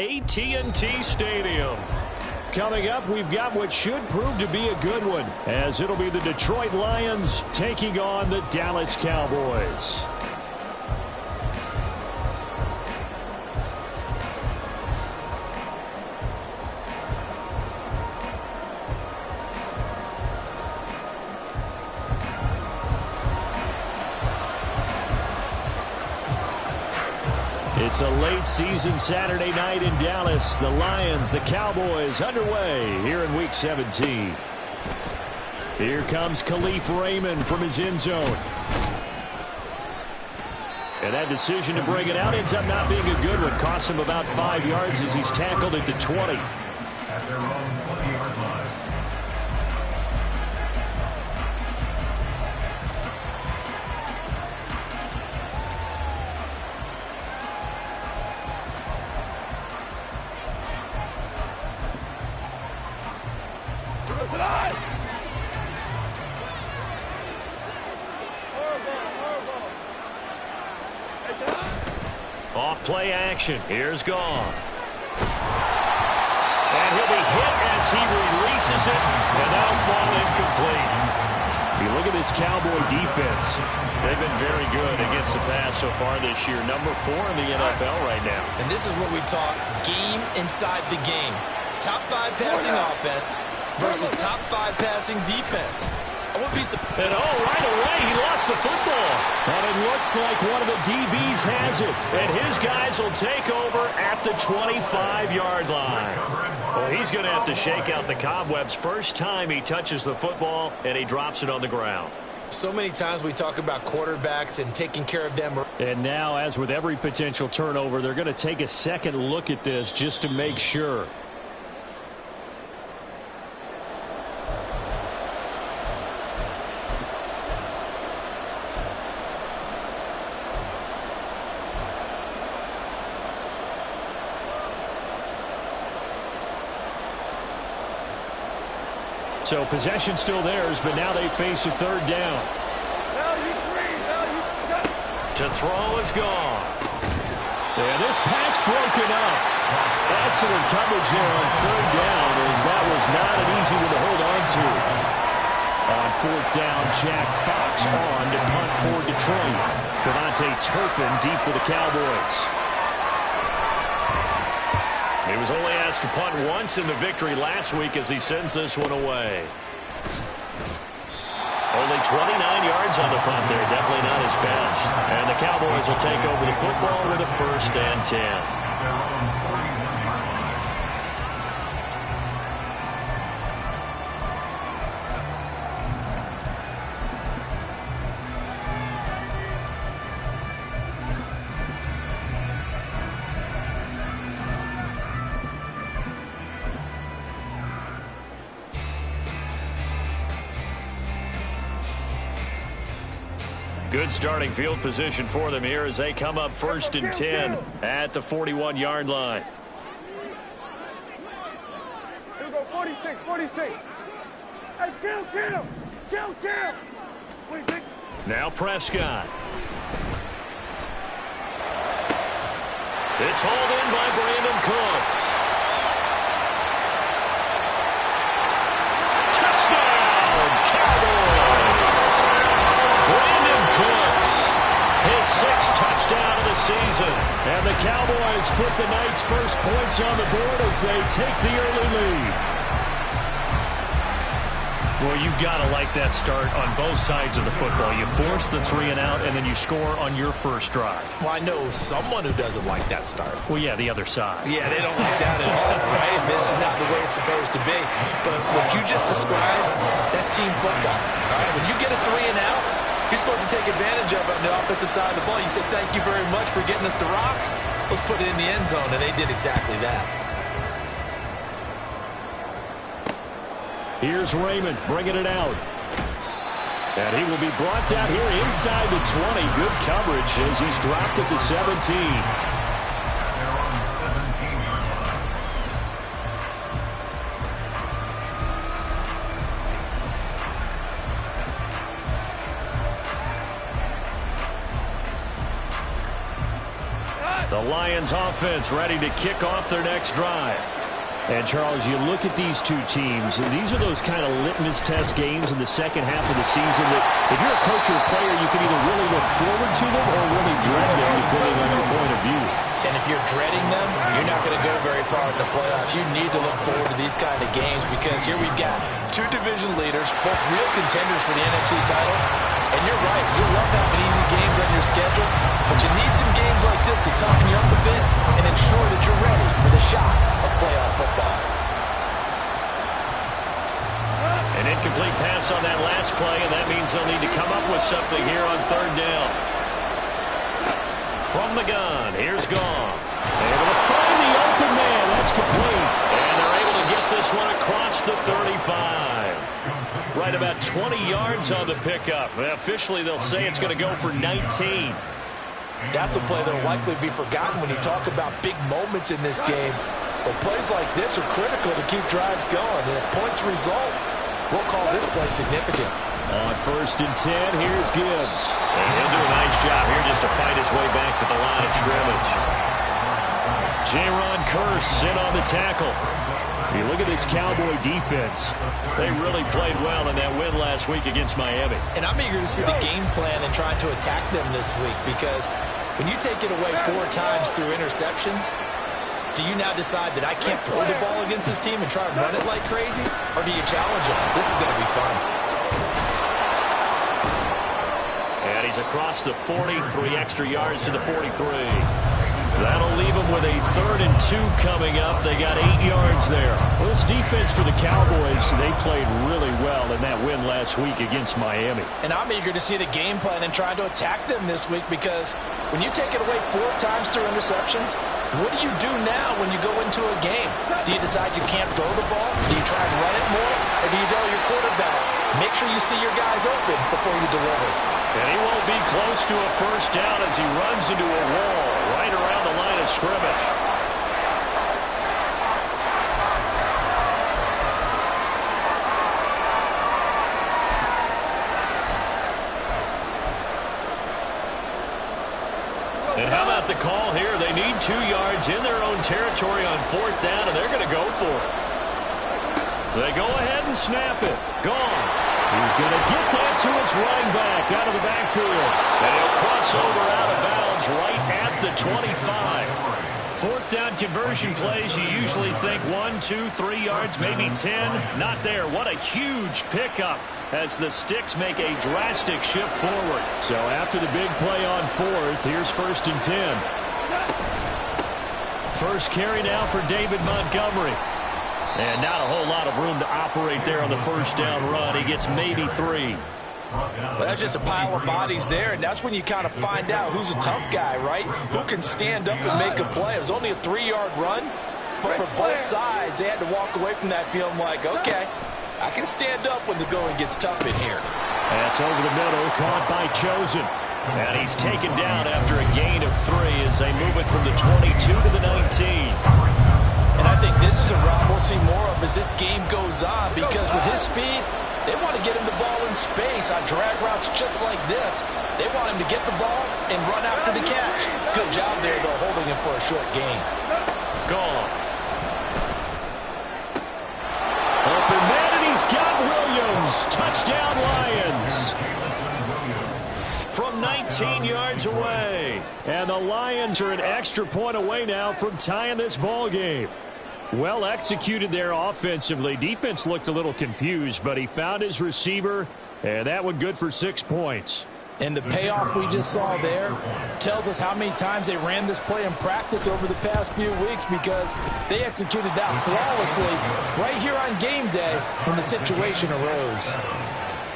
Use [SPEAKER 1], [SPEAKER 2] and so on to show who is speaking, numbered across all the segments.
[SPEAKER 1] AT&T Stadium. Coming up, we've got what should prove to be a good one, as it'll be the Detroit Lions taking on the Dallas Cowboys. It's a late season Saturday night in Dallas. The Lions, the Cowboys underway here in Week 17. Here comes Khalif Raymond from his end zone. And that decision to bring it out ends up not being a good one. Costs him about 5 yards as he's tackled at the 20.
[SPEAKER 2] At their own 20-yard line.
[SPEAKER 1] Off play action. Here's Goff. And he'll be hit as he releases it, and that'll fall incomplete. You look at this Cowboy defense. They've been very good against the pass so far this year. Number 4 in the NFL right now.
[SPEAKER 3] And this is what we talk game inside the game. Top 5 passing offense versus top 5 passing defense.
[SPEAKER 1] And right away, he lost the football. And it looks like one of the DBs has it. And his guys will take over at the 25-yard line. Well, he's going to have to shake out the cobwebs first time he touches the football, and he drops it on the ground.
[SPEAKER 3] So many times we talk about quarterbacks and taking care of them.
[SPEAKER 1] And now, as with every potential turnover, they're going to take a second look at this just to make sure. So possession still theirs, but now they face a third down. To throw is Goff. And this pass broken up. Excellent coverage there on third down, as that was not an easy one to hold on to. On fourth down, Jack Fox on to punt for Detroit. Devontae Turpin deep for the Cowboys. He was only asked to punt once in the victory last week as he sends this one away. Only 29 yards on the punt there. Definitely not his best. And the Cowboys will take over the football with a 1st and 10. Good starting field position for them here as they come up 1st and 10 at the 41-yard line.
[SPEAKER 4] Here we go, 46. Hey, kill.
[SPEAKER 1] Now Prescott. It's hauled in by Brandon Cooks. Touchdown, Cowboys! Brandon Cooks, his 6th touchdown of the season. And the Cowboys put the night's first points on the board as they take the early lead. Well, you've got to like that start on both sides of the football. You force the 3 and out, and then you score on your first drive.
[SPEAKER 3] Well, I know someone who doesn't like that start.
[SPEAKER 1] Well, yeah, the other side.
[SPEAKER 3] Yeah, they don't like that at all, right? This is not the way it's supposed to be. But what you just described, that's team football. All right, when you get a 3 and out, you're supposed to take advantage of it on the offensive side of the ball. You say, thank you very much for getting us the rock. Let's put it in the end zone, and they did exactly that.
[SPEAKER 1] Here's Raymond bringing it out. And he will be brought down here inside the 20. Good coverage as he's dropped at the 17. The The Lions offense ready to kick off their next drive. And, Charles, you look at these two teams, and these are those kind of litmus test games in the second half of the season that if you're a coach or a player, you can either really look forward to them or really dread them, depending on your point of view.
[SPEAKER 3] And if you're dreading them, you're not going to go very far in the playoffs. You need to look forward to these kind of games because here we've got two division leaders, both real contenders for the NFC title. And you're right, you'll love having easy games on your schedule, but you need some games like this to toughen you up a bit and ensure that you're ready for the shock of playoff football.
[SPEAKER 1] An incomplete pass on that last play, and that means they'll need to come up with something here on third down. From the gun, here's Goff. Able to find the open man. That's complete. And they're able to get this one across the 35. Right about 20 yards on the pickup. Officially, they'll say it's going to go for 19.
[SPEAKER 3] That's a play that will likely be forgotten when you talk about big moments in this game. But plays like this are critical to keep drives going. And if points result, we'll call this play significant.
[SPEAKER 1] On 1st and 10, here's Gibbs. And he'll do a nice job here just to fight his way back to the line of scrimmage. Jaron Kearse in on the tackle. You look at this Cowboy defense. They really played well in that win last week against Miami.
[SPEAKER 3] And I'm eager to see the game plan and trying to attack them this week because when you take it away 4 times through interceptions, do you now decide that I can't throw the ball against this team and try to run it like crazy? Or do you challenge them? This is going to be fun.
[SPEAKER 1] And he's across the 40, 3 extra yards to the 43. That'll leave them with a 3rd and 2 coming up. They got 8 yards there. Well, this defense for the Cowboys, they played really well in that win last week against Miami.
[SPEAKER 3] And I'm eager to see the game plan and trying to attack them this week because when you take it away 4 times through interceptions, what do you do now when you go into a game? Do you decide you can't throw the ball? Do you try and run it more? Or do you tell your quarterback, make sure you see your guys open before you deliver?
[SPEAKER 1] And he won't be close to a first down as he runs into a wall right around the line of scrimmage. And how about the call here? They need 2 yards in their own territory on 4th down, and they're going to go for it. They go ahead and snap it. Gone. He's going to get that to his running back out of the backfield. And he'll cross over out of bounds right at the 25. 4th down conversion plays, you usually think 1, 2, 3 yards, maybe 10. Not there. What a huge pickup as the Sticks make a drastic shift forward. So after the big play on 4th, here's 1st and 10. First carry now for David Montgomery. And not a whole lot of room to operate there on the first down run. He gets maybe 3.
[SPEAKER 3] Well, that's just a pile of bodies there, and that's when you kind of find out who's a tough guy, right? Who can stand up and make a play. It was only a 3-yard run, but for both sides, they had to walk away from that feeling like, okay, I can stand up when the going gets tough in here.
[SPEAKER 1] That's over the middle, caught by Chosen. And he's taken down after a gain of 3 as they move it from the 22 to the 19.
[SPEAKER 3] And I think this is a route we'll see more of as this game goes on because with his speed, they want to get him the ball in space on drag routes just like this. They want him to get the ball and run after the catch. Good job there, though, holding him for a short gain.
[SPEAKER 1] Gone. Open man, and he's got Williams. Touchdown, Lions. From 19 yards away. And the Lions are an extra point away now from tying this ball game. Well executed there offensively. Defense looked a little confused, but he found his receiver, and that one good for 6 points.
[SPEAKER 3] And the payoff we just saw there tells us how many times they ran this play in practice over the past few weeks because they executed that flawlessly right here on game day when the situation arose.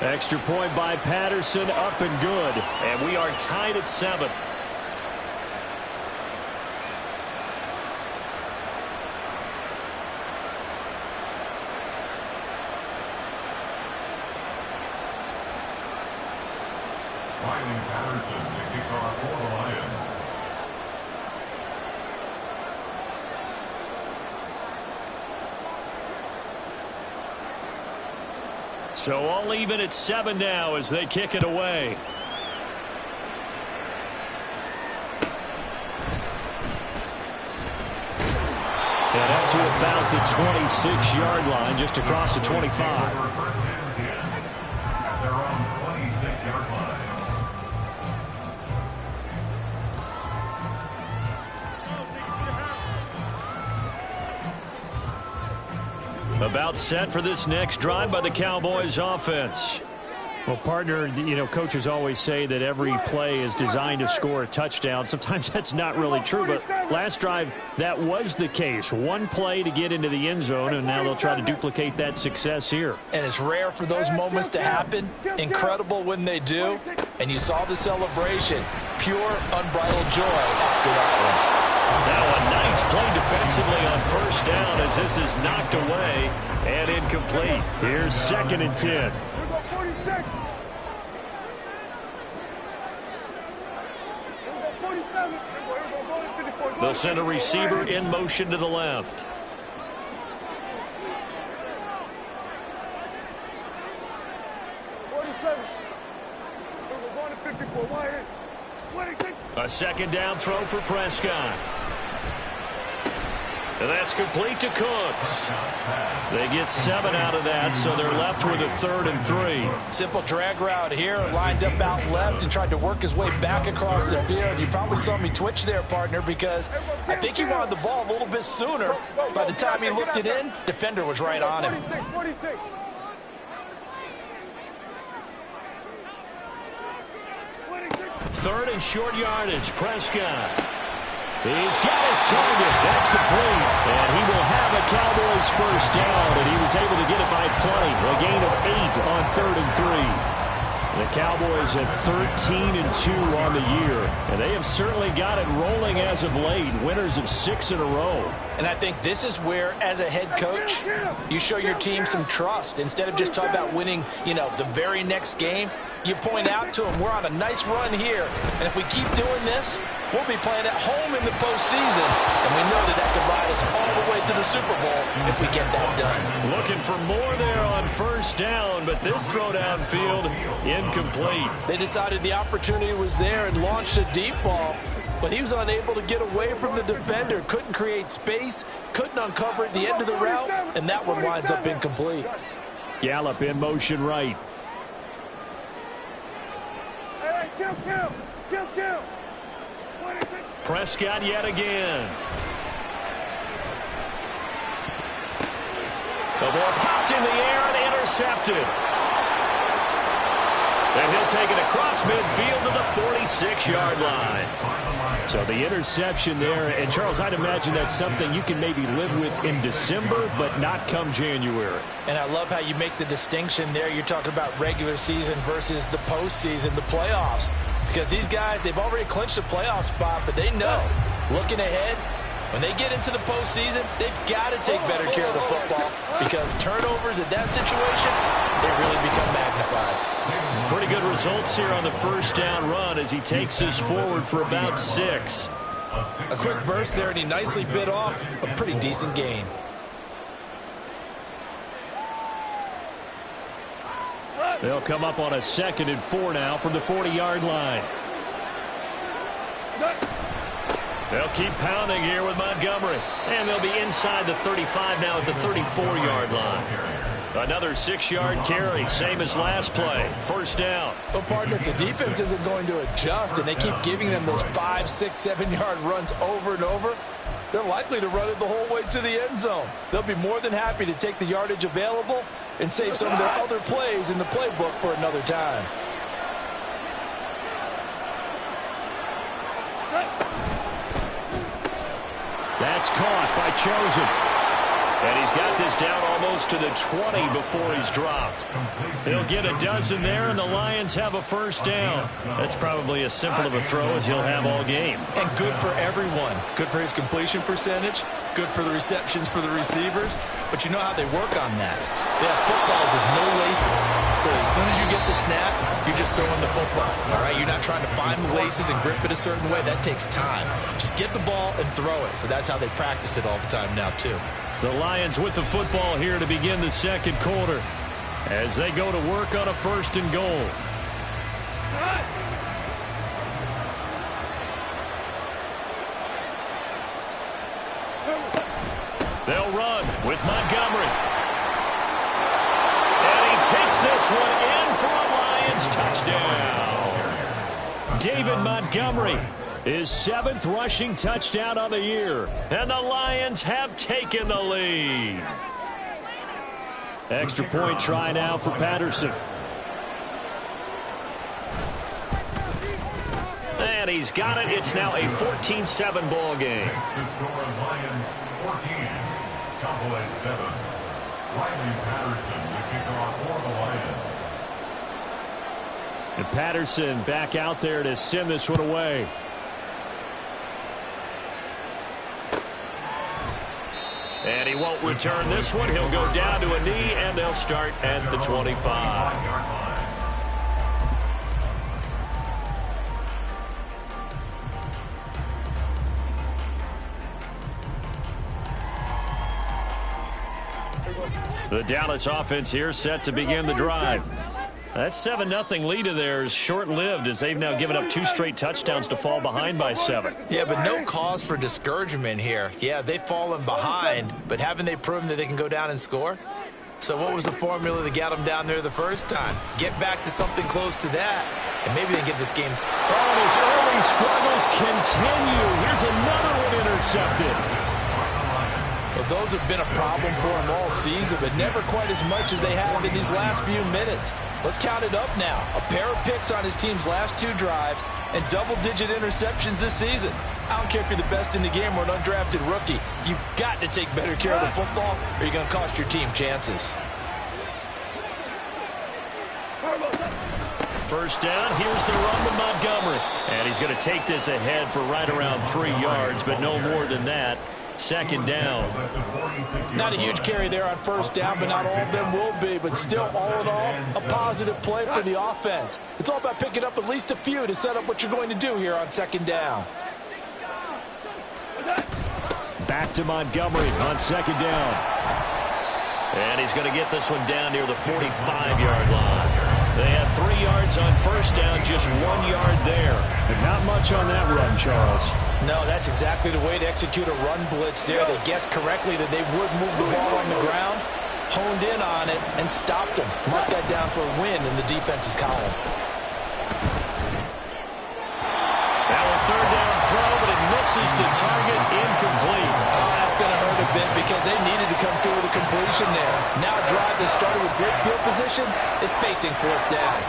[SPEAKER 1] Extra point by Patterson, up and good. And we are tied at 7.
[SPEAKER 2] Patterson, the kickoff for the Lions.
[SPEAKER 1] So all even at 7 now as they kick it away. And up to about the 26-yard line, just across the 25.
[SPEAKER 2] At their own 26-yard line.
[SPEAKER 1] About set for this next drive by the Cowboys offense.
[SPEAKER 5] Well, partner, you know, coaches always say that every play is designed to score a touchdown. Sometimes that's not really true, but last drive, that was the case. One play to get into the end zone, and now they'll try to duplicate that success here.
[SPEAKER 3] And it's rare for those moments to happen. Incredible when they do. And you saw the celebration. Pure, unbridled joy after that one.
[SPEAKER 1] Now a nice play defensively on first down as this is knocked away and incomplete.
[SPEAKER 5] Here's 2nd and 10.
[SPEAKER 1] They'll send a receiver in motion to the left. A 2nd down throw for Prescott. And that's complete to Cooks. They get 7 out of that, so they're left with a 3rd and 3.
[SPEAKER 3] Simple drag route here, lined up out left and tried to work his way back across the field. You probably saw me twitch there, partner, because I think he wanted the ball a little bit sooner. By the time he looked it in, defender was right on him.
[SPEAKER 1] 3rd and short yardage, Prescott. He's got his target. That's complete. And he will have a Cowboys first down, and he was able to get it by plenty. A gain of 8 on 3rd and 3. The Cowboys have 13-2 on the year, and they have certainly got it rolling as of late. Winners of 6 in a row.
[SPEAKER 3] And I think this is where, as a head coach, you show your team some trust. Instead of just talking about winning, you know, the very next game, you point out to them, we're on a nice run here, and if we keep doing this, we'll be playing at home in the postseason, and we know that could ride us all the way to the Super Bowl if we get that done.
[SPEAKER 1] Looking for more there on first down, but this throw downfield incomplete.
[SPEAKER 3] They decided the opportunity was there and launched a deep ball, but he was unable to get away from the defender, couldn't create space, couldn't uncover at the end of the route, and that one winds up incomplete.
[SPEAKER 5] Gallup in motion right.
[SPEAKER 1] Prescott yet again. The ball popped in the air and intercepted. And he'll take it across midfield to the 46-yard line.
[SPEAKER 5] So the interception there, and Charles, I'd imagine that's something you can maybe live with in December, but not come January.
[SPEAKER 3] And I love how you make the distinction there. You're talking about regular season versus the postseason, the playoffs. Because these guys, they've already clinched a playoff spot, but they know, looking ahead, when they get into the postseason, they've got to take better care of the football because turnovers in that situation, they really become magnified.
[SPEAKER 1] Pretty good results here on the first down run as he takes us forward for about 6.
[SPEAKER 3] A quick burst there, and he nicely bit off a pretty decent gain.
[SPEAKER 5] They'll come up on a 2nd and 4 now from the 40-yard line.
[SPEAKER 1] They'll keep pounding here with Montgomery. And they'll be inside the 35 now at the 34-yard line. Another 6-yard carry, same as last play. First down.
[SPEAKER 3] Well, partner, if the defense isn't going to adjust and they keep giving them those 5, 6, 7-yard runs over and over, they're likely to run it the whole way to the end zone. They'll be more than happy to take the yardage available and save some of their other plays in the playbook for another time.
[SPEAKER 1] That's caught by Chosen. And he's got this down almost to the 20 before he's dropped. He'll get a dozen there, and the Lions have a first down. That's probably as simple of a throw as he'll have all game.
[SPEAKER 3] And good for everyone. Good for his completion percentage. Good for the receptions for the receivers. But you know how they work on that. They have footballs with no laces. So as soon as you get the snap, you're just throwing the football. All right, you're not trying to find the laces and grip it a certain way. That takes time. Just get the ball and throw it. So that's how they practice it all the time now, too.
[SPEAKER 1] The Lions with the football here to begin the second quarter as they go to work on a 1st and goal. They'll run with Montgomery. And he takes this one in for a Lions touchdown. David Montgomery, his 7th rushing touchdown of the year. And the Lions have taken the lead. Extra point try now for Patterson. And he's got it. It's now a 14-7 ball game.
[SPEAKER 2] The score, Lions 14, Cowboys 7. Riley Patterson, the kickoff for the Lions.
[SPEAKER 5] And Patterson back out there to send this one away.
[SPEAKER 1] And he won't return this one. He'll go down to a knee, and they'll start at the 25. The Dallas offense here set to begin the drive. That 7-0 lead of theirs short-lived as they've now given up 2 straight touchdowns to fall behind by 7.
[SPEAKER 3] Yeah, but no cause for discouragement here. Yeah, they've fallen behind, but haven't they proven that they can go down and score? So what was the formula that got them down there the first time? Get back to something close to that, and maybe they get this game.
[SPEAKER 5] Oh, and his early struggles continue. Here's another one intercepted.
[SPEAKER 3] Well, those have been a problem for him all season, but never quite as much as they have in these last few minutes. Let's count it up now. A pair of picks on his team's last 2 drives and double-digit interceptions this season. I don't care if you're the best in the game or an undrafted rookie. You've got to take better care of the football or you're going to cost your team chances.
[SPEAKER 1] First down, here's the run to Montgomery. And he's going to take this ahead for right around 3 yards, but no more than that. Second down.
[SPEAKER 3] Not a huge carry there on first down, but not all of them will be. But still, all in all, a positive play for the offense. It's all about picking up at least a few to set up what you're going to do here on second down.
[SPEAKER 5] Back to Montgomery on second down.
[SPEAKER 1] And he's going to get this one down near the 45-yard line. They had 3 yards on first down, just 1 yard there.
[SPEAKER 5] And not much on that run, Charles.
[SPEAKER 3] No, that's exactly the way to execute a run blitz there. They guessed correctly that they would move the ball on the ground, honed in on it, and stopped them. Mark that down for a win in the defense's column.
[SPEAKER 1] Now a third down throw, but it misses the target, incomplete.
[SPEAKER 3] Oh, that's going to hurt a bit because they needed to come through with a completion there. Now a drive that started with great field position is facing fourth down.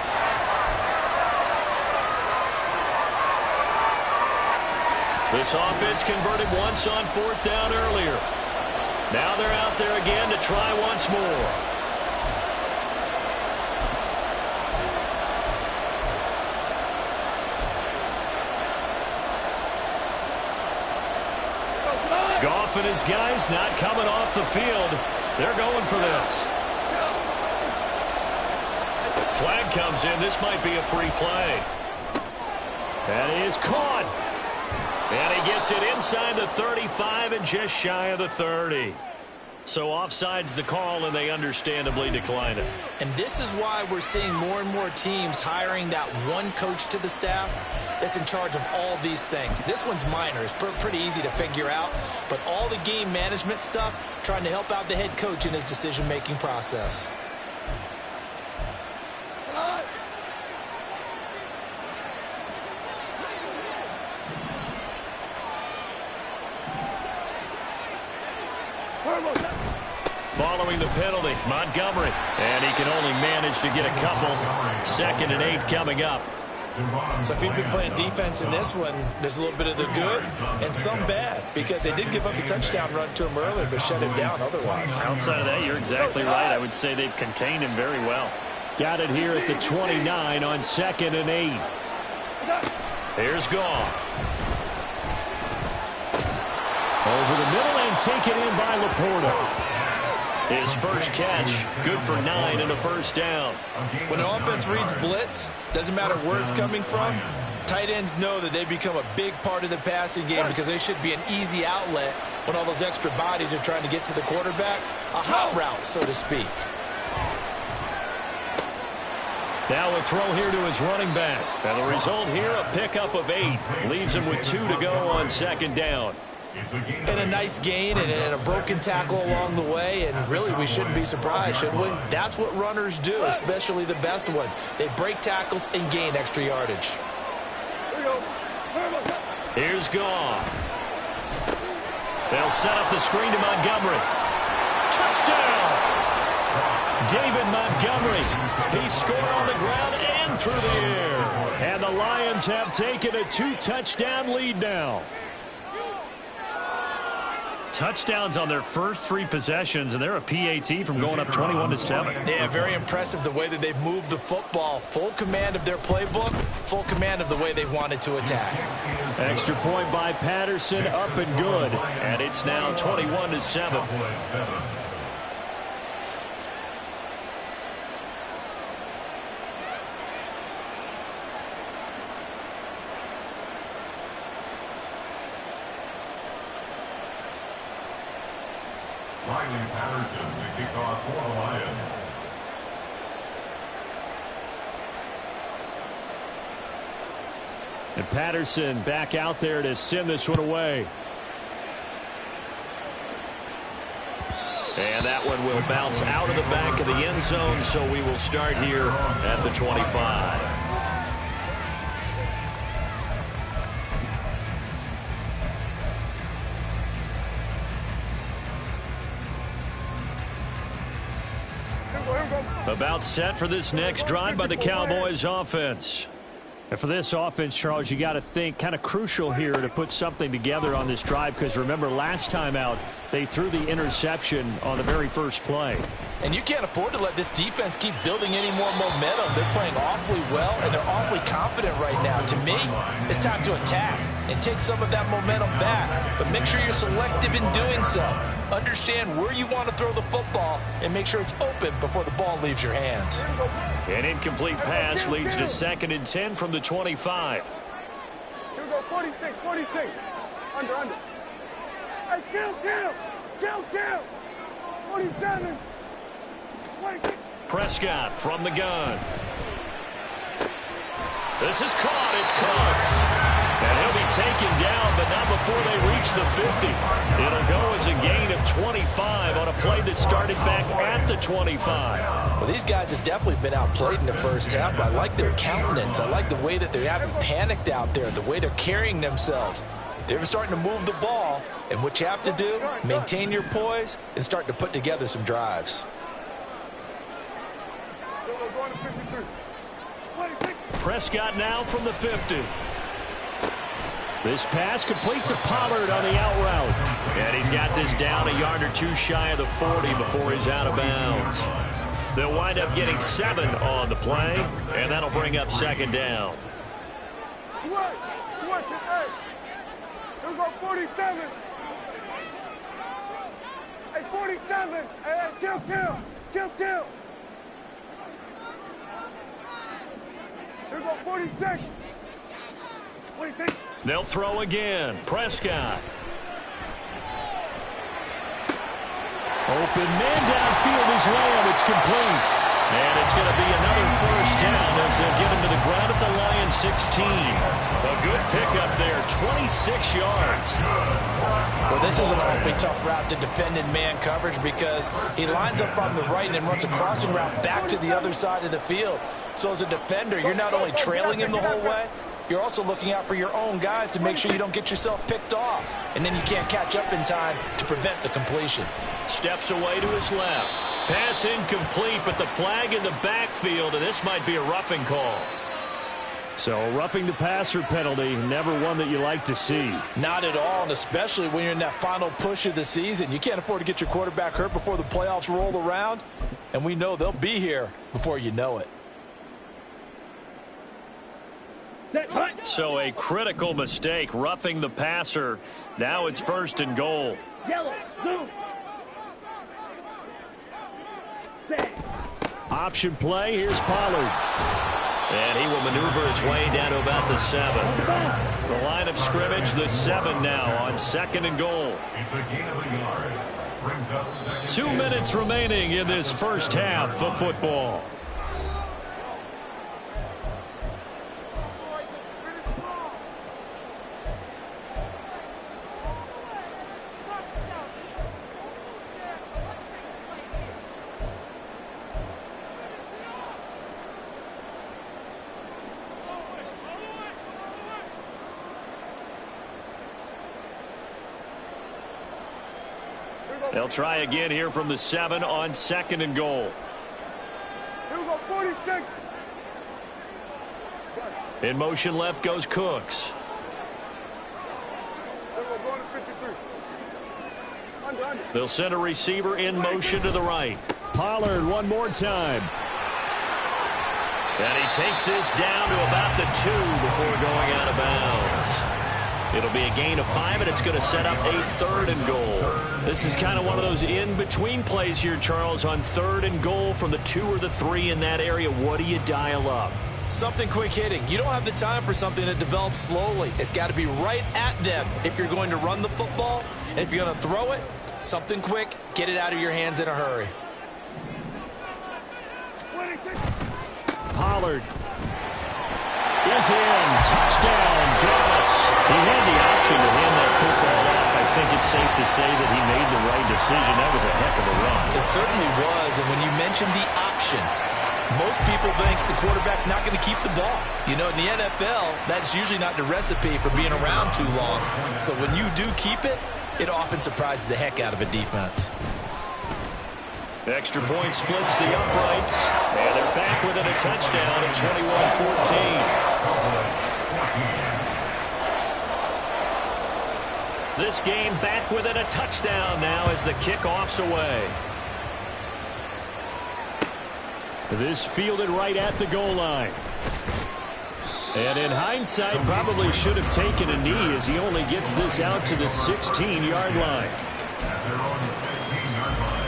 [SPEAKER 1] This offense converted once on fourth down earlier. Now they're out there again to try once more. Goff and his guys not coming off the field. They're going for this. Flag comes in. This might be a free play.
[SPEAKER 5] That is caught.
[SPEAKER 1] And he gets it inside the 35 and just shy of the 30. So offside's the call, and they understandably decline it.
[SPEAKER 3] And this is why we're seeing more and more teams hiring that one coach to the staff that's in charge of all these things. This one's minor. It's pretty easy to figure out. But all the game management stuff, trying to help out the head coach in his decision-making process.
[SPEAKER 1] Following the penalty, Montgomery. And he can only manage to get a couple. 2nd and 8 coming up.
[SPEAKER 3] So if you've been playing defense in this one, there's a little bit of the good and some bad, because they did give up the touchdown run to him earlier, but shut him down otherwise.
[SPEAKER 5] Outside of that, you're exactly right. I would say they've contained him very well. Got it here at the 29 on 2nd and 8.
[SPEAKER 1] Here's Goff.
[SPEAKER 5] Over the middle and taken in by Laporta.
[SPEAKER 1] His first catch, good for 9 and a first down.
[SPEAKER 3] When an offense reads blitz, doesn't matter where it's coming from, tight ends know that they become a big part of the passing game because they should be an easy outlet when all those extra bodies are trying to get to the quarterback. A hot route, so to speak.
[SPEAKER 1] Now a throw here to his running back. And the result here, a pickup of 8. Leaves him with 2 to go on second down.
[SPEAKER 3] And a nice gain and a broken tackle along the way, and really we shouldn't be surprised, should we? That's what runners do, especially the best ones. They break tackles and gain extra yardage.
[SPEAKER 1] Here's Goff. They'll set up the screen to Montgomery. Touchdown! David Montgomery. He scored on the ground and through the air. And the Lions have taken a 2-touchdown lead now. Touchdowns on their first 3 possessions, and they're a PAT from going up 21-7.
[SPEAKER 3] Yeah, very impressive the way that they've moved the football. Full command of their playbook, full command of the way they wanted to attack.
[SPEAKER 1] Extra point by Patterson, up and good. And it's now 21-7.
[SPEAKER 2] Riley Patterson, the kickoff for the Lions.
[SPEAKER 1] And Patterson back out there to send this one away. And that one will bounce out of the back of the end zone, so we will start here at the 25. About set for this next drive by the Cowboys offense.
[SPEAKER 5] And for this offense, Charles, you got to think kind of crucial here to put something together on this drive, because remember last time out they threw the interception on the very first play.
[SPEAKER 3] And you can't afford to let this defense keep building any more momentum. They're playing awfully well, and they're awfully confident right now. To me, it's time to attack and take some of that momentum back. But make sure you're selective in doing so. Understand where you want to throw the football and make sure it's open before the ball leaves your hands.
[SPEAKER 1] An incomplete pass leads to 2nd and 10 from the 25.
[SPEAKER 4] Here we go, 46, 46. Under. Hey, kill. 47. 46.
[SPEAKER 1] Prescott from the gun. This is caught. It's Cooks. And he'll be taken down, but not before they reach the 50. It'll go as a gain of 25 on a play that started back at the 25.
[SPEAKER 3] Well, these guys have definitely been outplayed in the first half. I like their countenance. I like the way that they haven't panicked out there, the way they're carrying themselves. They're starting to move the ball, and what you have to do, maintain your poise and start to put together some drives.
[SPEAKER 1] Prescott now from the 50.
[SPEAKER 5] This pass complete to Pollard on the out route.
[SPEAKER 1] And he's got this down a yard or 2 shy of the 40 before he's out of bounds. They'll wind up getting 7 on the play, and that'll bring up 2nd down.
[SPEAKER 4] Switch it, hey. Here we go, 47. Hey, 47. Hey, kill. Here we go, 46. 46.
[SPEAKER 1] They'll throw again. Prescott.
[SPEAKER 5] Open man downfield is Lamb. It's complete.
[SPEAKER 1] And it's going to be another 1st down as they'll get him to the ground at the Lions 16. A good pickup there, 26 yards.
[SPEAKER 3] Well, this is an awfully tough route to defend in man coverage because he lines up on the right and then runs a crossing route back to the other side of the field. So as a defender, you're not only trailing him the whole way, you're also looking out for your own guys to make sure you don't get yourself picked off. And then you can't catch up in time to prevent the completion.
[SPEAKER 1] Steps away to his left. Pass incomplete, but the flag in the backfield, and this might be a roughing call.
[SPEAKER 5] So roughing the passer penalty, never one that you like to see.
[SPEAKER 3] Not at all, and especially when you're in that final push of the season. You can't afford to get your quarterback hurt before the playoffs roll around, and we know they'll be here before you know it.
[SPEAKER 1] So a critical mistake, roughing the passer. Now it's 1st and goal.
[SPEAKER 4] Yellow, blue.
[SPEAKER 5] Option play, here's Pollard.
[SPEAKER 1] And he will maneuver his way down to about the 7. The line of scrimmage, the 7 now on 2nd and goal.
[SPEAKER 2] It's a gain of a yard. Brings up 2nd.
[SPEAKER 1] 2 minutes remaining in this first half of football. They'll try again here from the 7 on 2nd and goal.
[SPEAKER 4] Here we go, 46.
[SPEAKER 1] In motion left goes Cooks.
[SPEAKER 4] Here we go, going to 53. Under.
[SPEAKER 1] They'll send a receiver in motion to the right.
[SPEAKER 5] Pollard one more time.
[SPEAKER 1] And he takes this down to about the 2 before going out of bounds. It'll be a gain of 5, and it's going to set up a 3rd and goal. This is kind of one of those in-between plays here, Charles, on 3rd and goal from the 2 or the 3 in that area. What do you dial up?
[SPEAKER 3] Something quick hitting. You don't have the time for something that develops slowly. It's got to be right at them if you're going to run the football. And if you're going to throw it, something quick, get it out of your hands in a hurry.
[SPEAKER 5] Pollard is in. Touchdown, Dallas.
[SPEAKER 1] He had the option to hand that football off. I think it's safe to say that he made the right decision. That was a heck of a run.
[SPEAKER 3] It certainly was. And when you mention the option, most people think the quarterback's not going to keep the ball. You know, in the NFL, that's usually not the recipe for being around too long. So when you do keep it, it often surprises the heck out of a defense.
[SPEAKER 1] Extra point splits the uprights, and they're back within a touchdown at 21-14. This game back within a touchdown now as the kickoff's away.
[SPEAKER 5] This fielded right at the goal line. And in hindsight, probably should have taken a knee as he only gets this out to the 16-yard line.
[SPEAKER 2] At their own 16-yard line.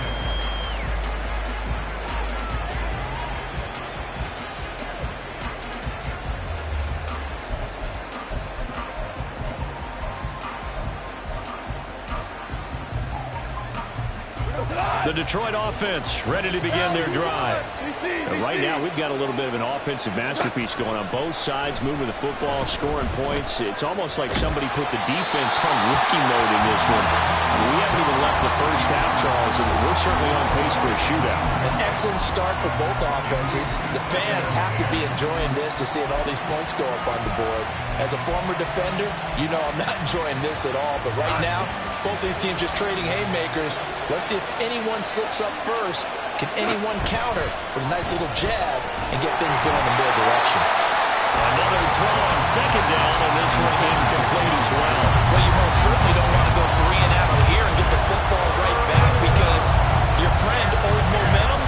[SPEAKER 5] The Detroit offense ready to begin their drive. And right now, we've got a little bit of an offensive masterpiece going on both sides, moving the football, scoring points. It's almost like somebody put the defense on rookie mode in this one. We haven't even left the first half, Charles, and we're certainly on pace for a shootout.
[SPEAKER 3] An excellent start for both offenses. The fans have to be enjoying this to seeing all these points go up on the board. As a former defender, you know I'm not enjoying this at all. But right now, both these teams just trading haymakers. Let's see if anyone slips up first. Can anyone counter with a nice little jab and get things going in their direction?
[SPEAKER 1] Another throw on 2nd down, and this one incomplete as well.
[SPEAKER 3] Well, you most certainly don't want to go 3 and out here and get the football right back because your friend, Old Momentum,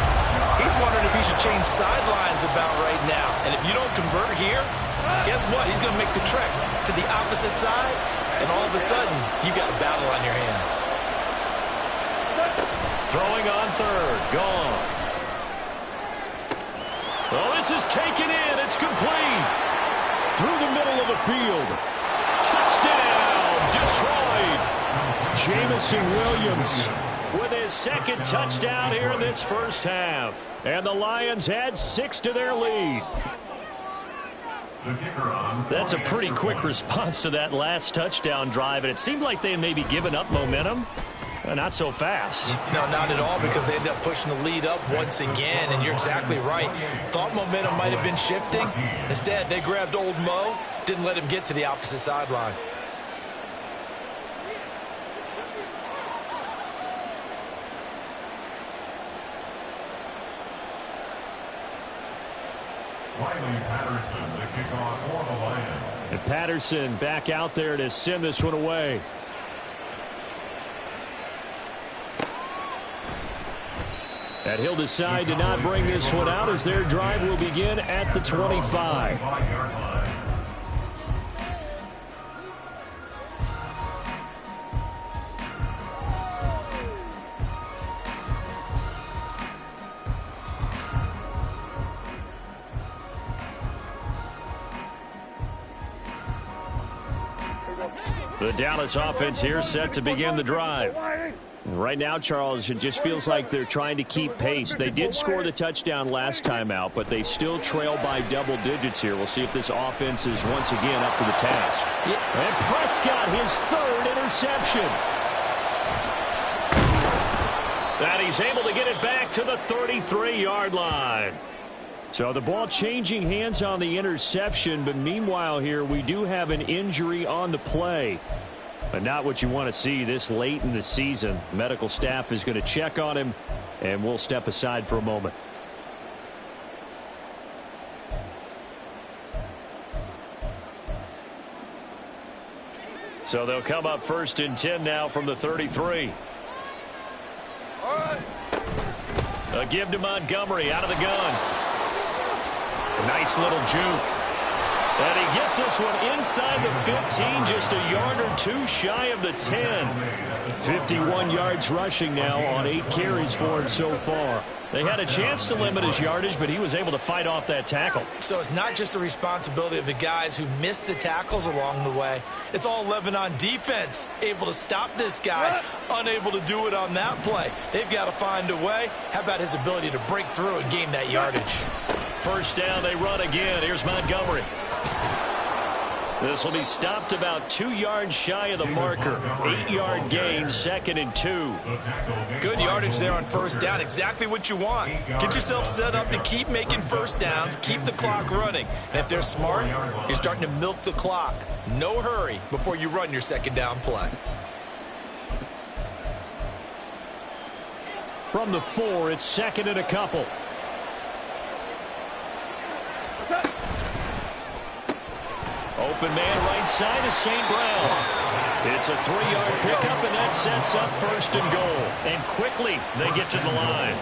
[SPEAKER 3] he's wondering if he should change sidelines about right now. And if you don't convert here, guess what? He's going to make the trek to the opposite side, and all of a sudden, you've got a battle on your hands.
[SPEAKER 1] Throwing on 3rd. Goff. Oh, this is taken in. It's complete.
[SPEAKER 5] Through the middle of the field.
[SPEAKER 1] Touchdown, Detroit.
[SPEAKER 5] Jamison Williams
[SPEAKER 1] With his 2nd touchdown here in this first half.
[SPEAKER 5] And the Lions add 6 to their lead.
[SPEAKER 1] That's a pretty quick response to that last touchdown drive, and it seemed like they had maybe given up momentum. Not so fast.
[SPEAKER 3] No, not at all, because they ended up pushing the lead up once again, and you're exactly right. Thought momentum might have been shifting. Instead, they grabbed Old Mo, didn't let him get to the opposite sideline.
[SPEAKER 2] Patterson, the kickoff for the Lions.
[SPEAKER 5] And Patterson back out there to send this one away. And he'll decide to not bring this one out as their drive will begin at the 25. The Dallas offense here set to begin the drive. Right now, Charles, it just feels like they're trying to keep pace. They did score the touchdown last time out, but they still trail by double digits here. We'll see if this offense is once again up to the task. And Prescott, his 3rd interception.
[SPEAKER 1] And he's able to get it back to the 33-yard line.
[SPEAKER 5] So the ball changing hands on the interception, but meanwhile here we do have an injury on the play. But not what you want to see this late in the season. Medical staff is going to check on him, and we'll step aside for a moment. So they'll come up 1st and 10 now from the 33.
[SPEAKER 4] All right.
[SPEAKER 5] A give to Montgomery out of the gun. Nice little juke. And he gets this one inside the 15, just a yard or two shy of the 10. 51 yards rushing now on 8 carries for him so far. They had a chance to limit his yardage, but he was able to fight off that tackle.
[SPEAKER 3] So it's not just the responsibility of the guys who missed the tackles along the way. It's all 11 on defense, able to stop this guy, unable to do it on that play. They've got to find a way. How about his ability to break through and gain that yardage?
[SPEAKER 5] 1st down, they run again. Here's Montgomery. This will be stopped about 2 yards shy of the marker. 8-yard gain, 2nd and 2.
[SPEAKER 3] Good yardage there on 1st down. Exactly what you want. Get yourself set up to keep making 1st downs, keep the clock running. And if they're smart, you're starting to milk the clock. No hurry before you run your 2nd down play.
[SPEAKER 5] From the 4, it's 2nd and a couple. Open man right side is St. Brown. It's a 3-yard pickup, and that sets up 1st and goal. And quickly, they get to the line.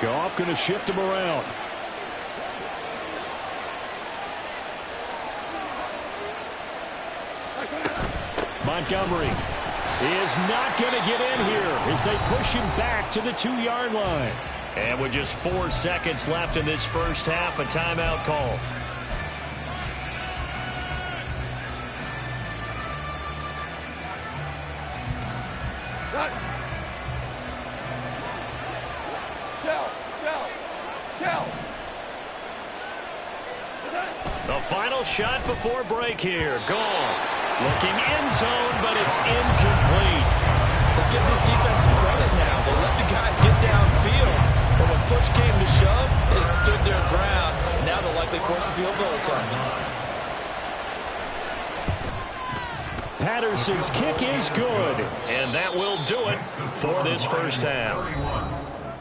[SPEAKER 5] Goff going to shift him around. Montgomery is not going to get in here as they push him back to the 2-yard line. And with just 4 seconds left in this 1st half, a timeout call. The final shot before break here. Goff looking end zone, but it's incomplete.
[SPEAKER 3] Let's give this defense some credit now. They let the guys get downfield, but when push came to shove, they stood their ground. And now they'll likely force a field goal attempt.
[SPEAKER 5] Patterson's kick is good, and that will do it for this 1st half.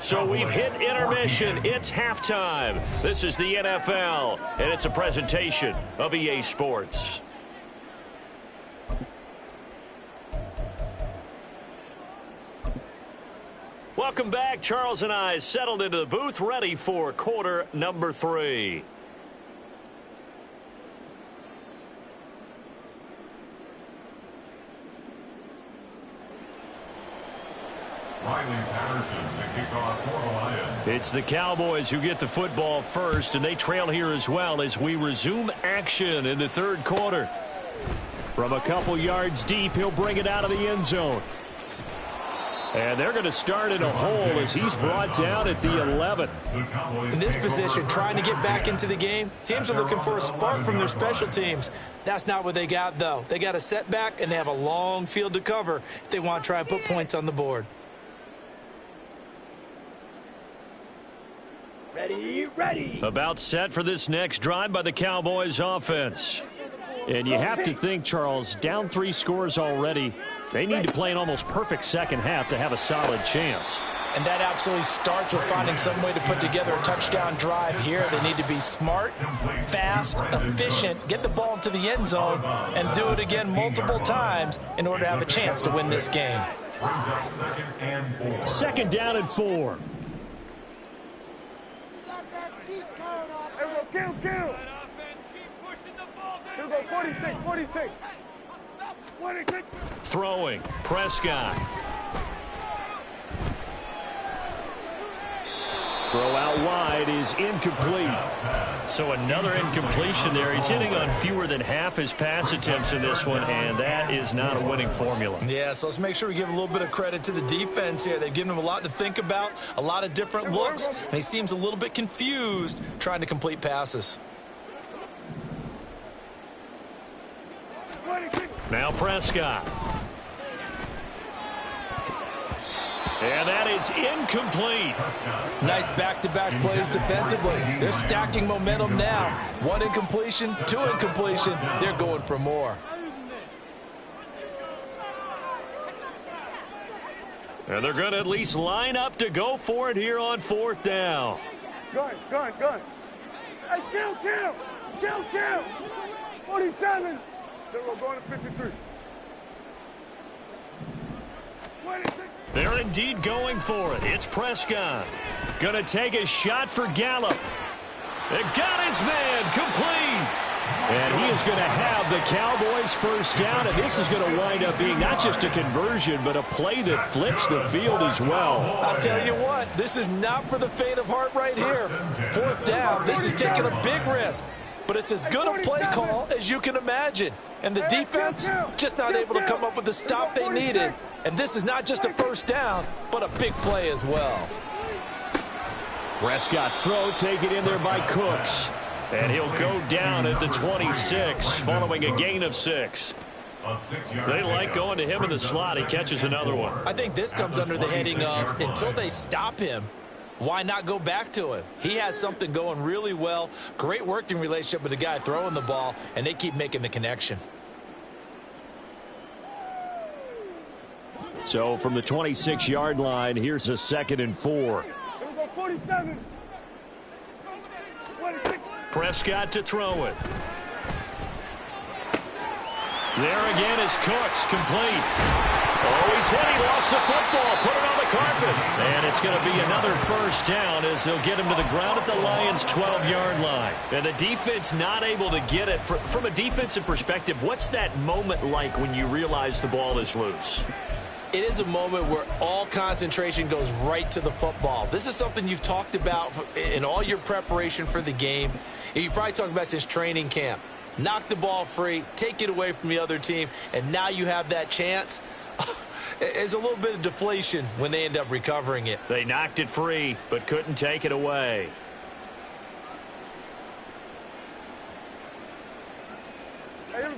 [SPEAKER 5] So we've hit intermission. It's halftime. This is the NFL, and it's a presentation of EA Sports. Welcome back. Charles and I settled into the booth, ready for quarter number 3. It's the Cowboys who get the football first, and they trail here as well as we resume action in the 3rd quarter. From a couple yards deep, he'll bring it out of the end zone. And they're going to start in a hole as he's brought down at the 11.
[SPEAKER 3] In this position, trying to get back into the game, teams are looking for a spark from their special teams. That's not what they got, though. They got a setback, and they have a long field to cover if they want to try and put points on the board.
[SPEAKER 4] Ready.
[SPEAKER 5] About set for this next drive by the Cowboys offense. And you have to think, Charles, down 3 scores already. They need to play an almost perfect 2nd half to have a solid chance.
[SPEAKER 3] And that absolutely starts with finding some way to put together a touchdown drive here. They need to be smart, fast, efficient, get the ball into the end zone, and do it again multiple times in order to have a chance to win this game.
[SPEAKER 5] 2nd down and 4.
[SPEAKER 4] Kill. Here we go, 46.
[SPEAKER 5] Throwing, Prescott. Throw out wide is incomplete. So another incompletion there. He's hitting on fewer than half his pass attempts in this one, and that is not a winning formula.
[SPEAKER 3] Yeah, so let's make sure we give a little bit of credit to the defense here. They've given him a lot to think about, a lot of different looks, and he seems a little bit confused trying to complete passes.
[SPEAKER 5] Now Prescott. And that is incomplete.
[SPEAKER 3] Nice back-to-back plays defensively. They're stacking momentum now. 1 incompletion, 2 incompletion. They're going for more.
[SPEAKER 1] And they're going to at least line up to go for it here on 4th down.
[SPEAKER 4] Gun. Hey, kill. 47. We're going to 53. 26.
[SPEAKER 1] They're indeed going for it. It's Prescott. Going to take a shot for Gallup. They got his man complete. And he is going to have the Cowboys first down, and this is going to wind up being not just a conversion, but a play that flips the field as well.
[SPEAKER 3] I'll tell you what, this is not for the faint of heart right here. 4th down, this is taking a big risk, but it's as good a play call as you can imagine. And the defense just not able to come up with the stop they needed. And this is not just a first down, but a big play as well.
[SPEAKER 5] Prescott's throw taken in there by Cooks.
[SPEAKER 1] And he'll go down at the 26 following a gain of 6. They like going to him in the slot. He catches another one.
[SPEAKER 3] I think this comes under the heading of until they stop him, why not go back to him? He has something going really well. Great working relationship with the guy throwing the ball, and they keep making the connection.
[SPEAKER 5] So from the 26-yard line, here's a 2nd and 4.
[SPEAKER 4] Here we go, 47. 26.
[SPEAKER 1] Prescott to throw it. There again is Cooks, complete. Oh, he's hit. He lost the football. Put it on the carpet. And it's going to be another first down as they'll get him to the ground at the Lions' 12-yard line. And the defense not able to get it. From a defensive perspective, what's that moment like when you realize the ball is loose?
[SPEAKER 3] It is a moment where all concentration goes right to the football. This is something you've talked about in all your preparation for the game. You've probably talked about since training camp. Knock the ball free, take it away from the other team, and now you have that chance. There's a little bit of deflation when they end up recovering it.
[SPEAKER 1] They knocked it free, but couldn't take it away.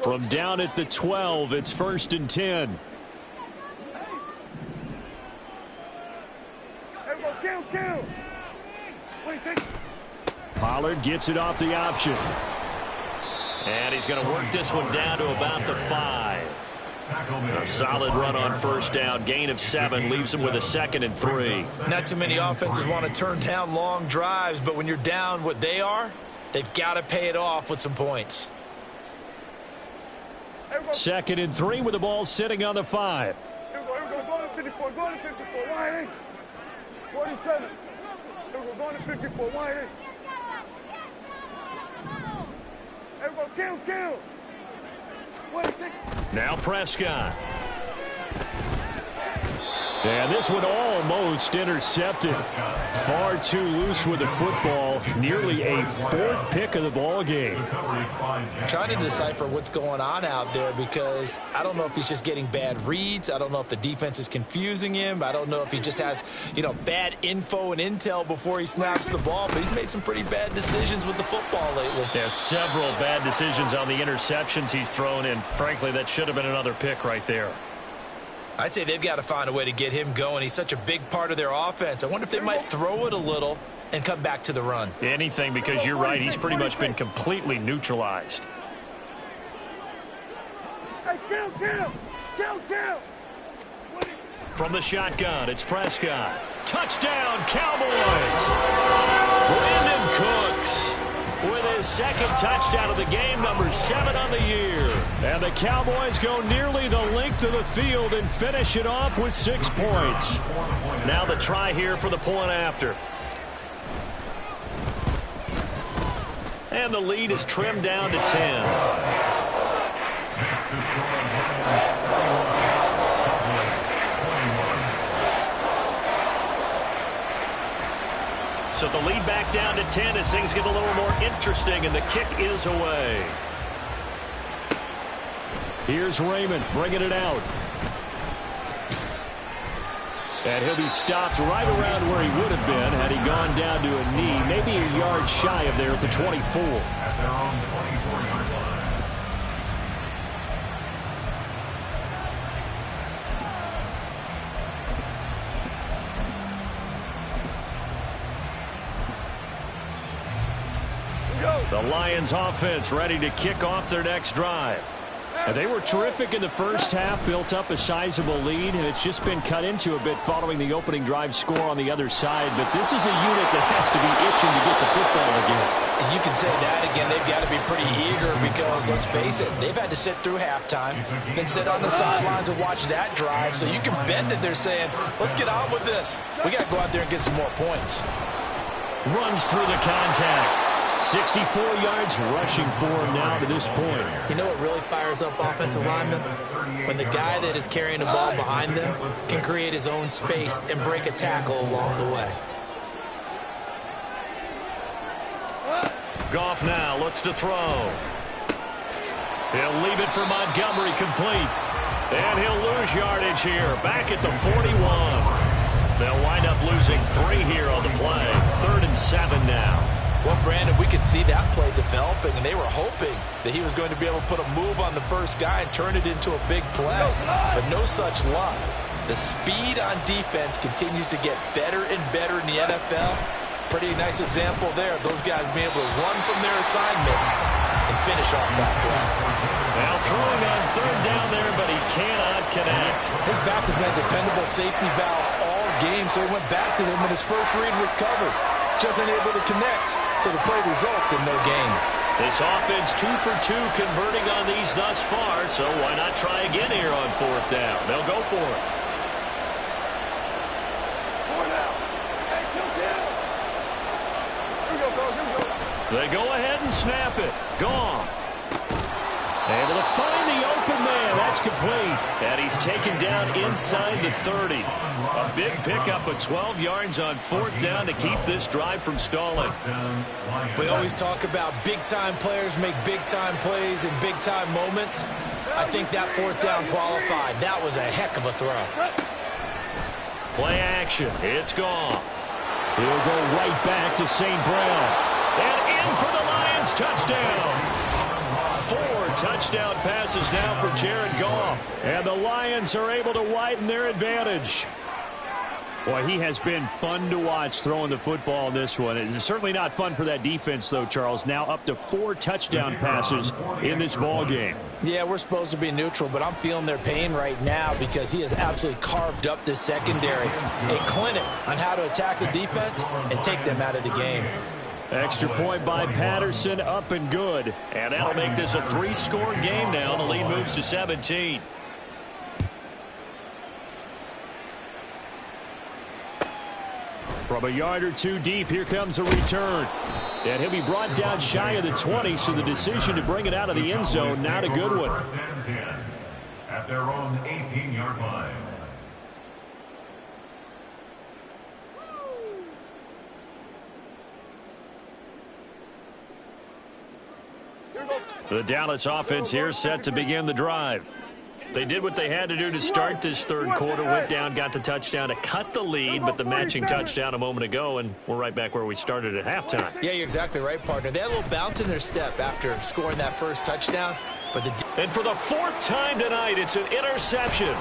[SPEAKER 5] From down at the 12, it's 1st and 10.
[SPEAKER 4] Kill. 26.
[SPEAKER 5] Pollard gets it off the option.
[SPEAKER 1] And he's going to work this one down to about the 5. A solid run on first down. Gain of 7 leaves him with a 2nd and 3.
[SPEAKER 3] Not too many offenses want to turn down long drives, but when you're down what they are, they've got to pay it off with some points.
[SPEAKER 5] 2nd and 3 with the ball sitting on the 5.
[SPEAKER 4] Here we go. Going to 54. 1 47. Here we go. Going to 54. 1 Here we go. Kill. 26.
[SPEAKER 1] Now Prescott.
[SPEAKER 5] And this one almost intercepted. Far too loose with the football. Nearly a 4th pick of the ball game.
[SPEAKER 3] Trying to decipher what's going on out there because I don't know if he's just getting bad reads. I don't know if the defense is confusing him. I don't know if he just has, bad info and intel before he snaps the ball. But he's made some pretty bad decisions with the football lately.
[SPEAKER 1] Yeah, several bad decisions on the interceptions he's thrown in. Frankly, that should have been another pick right there.
[SPEAKER 3] I'd say they've got to find a way to get him going. He's such a big part of their offense. I wonder if they might throw it a little and come back to the run.
[SPEAKER 1] Anything, because you're right. He's pretty much been completely neutralized.
[SPEAKER 4] Hey, kill.
[SPEAKER 1] From the shotgun, it's Prescott. Touchdown, Cowboys! Brandon Cooks with his 2nd touchdown of the game, number 7 on the year. And the Cowboys go nearly the length of the field and finish it off with 6 points. Now the try here for the point after. And the lead is trimmed down to 10. So the lead back down to 10 as things get a little more interesting, and the kick is away.
[SPEAKER 5] Here's Raymond bringing it out. And he'll be stopped right around where he would have been had he gone down to a knee, maybe a yard shy of there at the 24.
[SPEAKER 2] At their own 24-yard line.
[SPEAKER 1] The Lions offense ready to kick off their next drive.
[SPEAKER 5] They were terrific in the first half, built up a sizable lead, and it's just been cut into a bit following the opening drive score on the other side. But this is a unit that has to be itching to get the football again.
[SPEAKER 3] And you can say that again. They've got to be pretty eager because, let's face it, they've had to sit through halftime, then sit on the sidelines and watch that drive. So you can bet that they're saying, let's get on with this. We got to go out there and get some more points.
[SPEAKER 5] Runs through the contact. 64 yards rushing for him now to this point.
[SPEAKER 3] You know what really fires up offensive linemen? When the guy that is carrying the ball behind them can create his own space and break a tackle along the way.
[SPEAKER 1] Goff now looks to throw. He'll leave it for Montgomery complete. And he'll lose yardage here. Back at the 41. They'll wind up losing 3 here on the play. 3rd and 7 now.
[SPEAKER 3] Well, Brandon, we could see that play developing, and they were hoping that he was going to be able to put a move on the first guy and turn it into a big play. But no such luck. The speed on defense continues to get better and better in the NFL. Pretty nice example there of those guys being able to run from their assignments and finish off that play.
[SPEAKER 1] Now throwing on 3rd down there, but he cannot connect.
[SPEAKER 3] His back has been a dependable safety valve all game, so he went back to him when his first read was covered. Just unable to connect, so the play results in no gain.
[SPEAKER 1] This offense 2 for 2 converting on these thus far, so why not try again here on 4th down? They'll go for it. They go ahead and snap it. Goff. Able to find the open man. That's complete. And he's taken down inside the 30. A big pickup of 12 yards on 4th down to keep this drive from stalling.
[SPEAKER 3] We always talk about big-time players make big-time plays in big-time moments. I think that 4th down qualified. That was a heck of a throw.
[SPEAKER 1] Play action. It's Goff.
[SPEAKER 5] He'll go right back to St. Brown.
[SPEAKER 1] And in for the Lions touchdown. 4 touchdown passes now for Jared Goff.
[SPEAKER 5] And the Lions are able to widen their advantage. Boy, he has been fun to watch throwing the football in this one. It's certainly not fun for that defense, though, Charles. Now up to 4 touchdown passes in this ball game.
[SPEAKER 3] Yeah, we're supposed to be neutral, but I'm feeling their pain right now because he has absolutely carved up this secondary. A clinic on how to attack a defense and take them out of the game.
[SPEAKER 5] Extra point by Patterson, up and good.
[SPEAKER 1] And that'll make this a 3-score game now. The lead moves to 17.
[SPEAKER 5] From a yard or 2 deep, here comes a return. And he'll be brought down shy of the 20, so the decision to bring it out of the end zone, not a good one.
[SPEAKER 2] At their own 18-yard line.
[SPEAKER 1] The Dallas offense here set to begin the drive. They did what they had to do to start this 3rd quarter, went down, got the touchdown to cut the lead, but the matching touchdown a moment ago, and we're right back where we started at halftime.
[SPEAKER 3] Yeah, you're exactly right, partner. They had a little bounce in their step after scoring that first touchdown.
[SPEAKER 1] And for the 4th time tonight, it's an interception.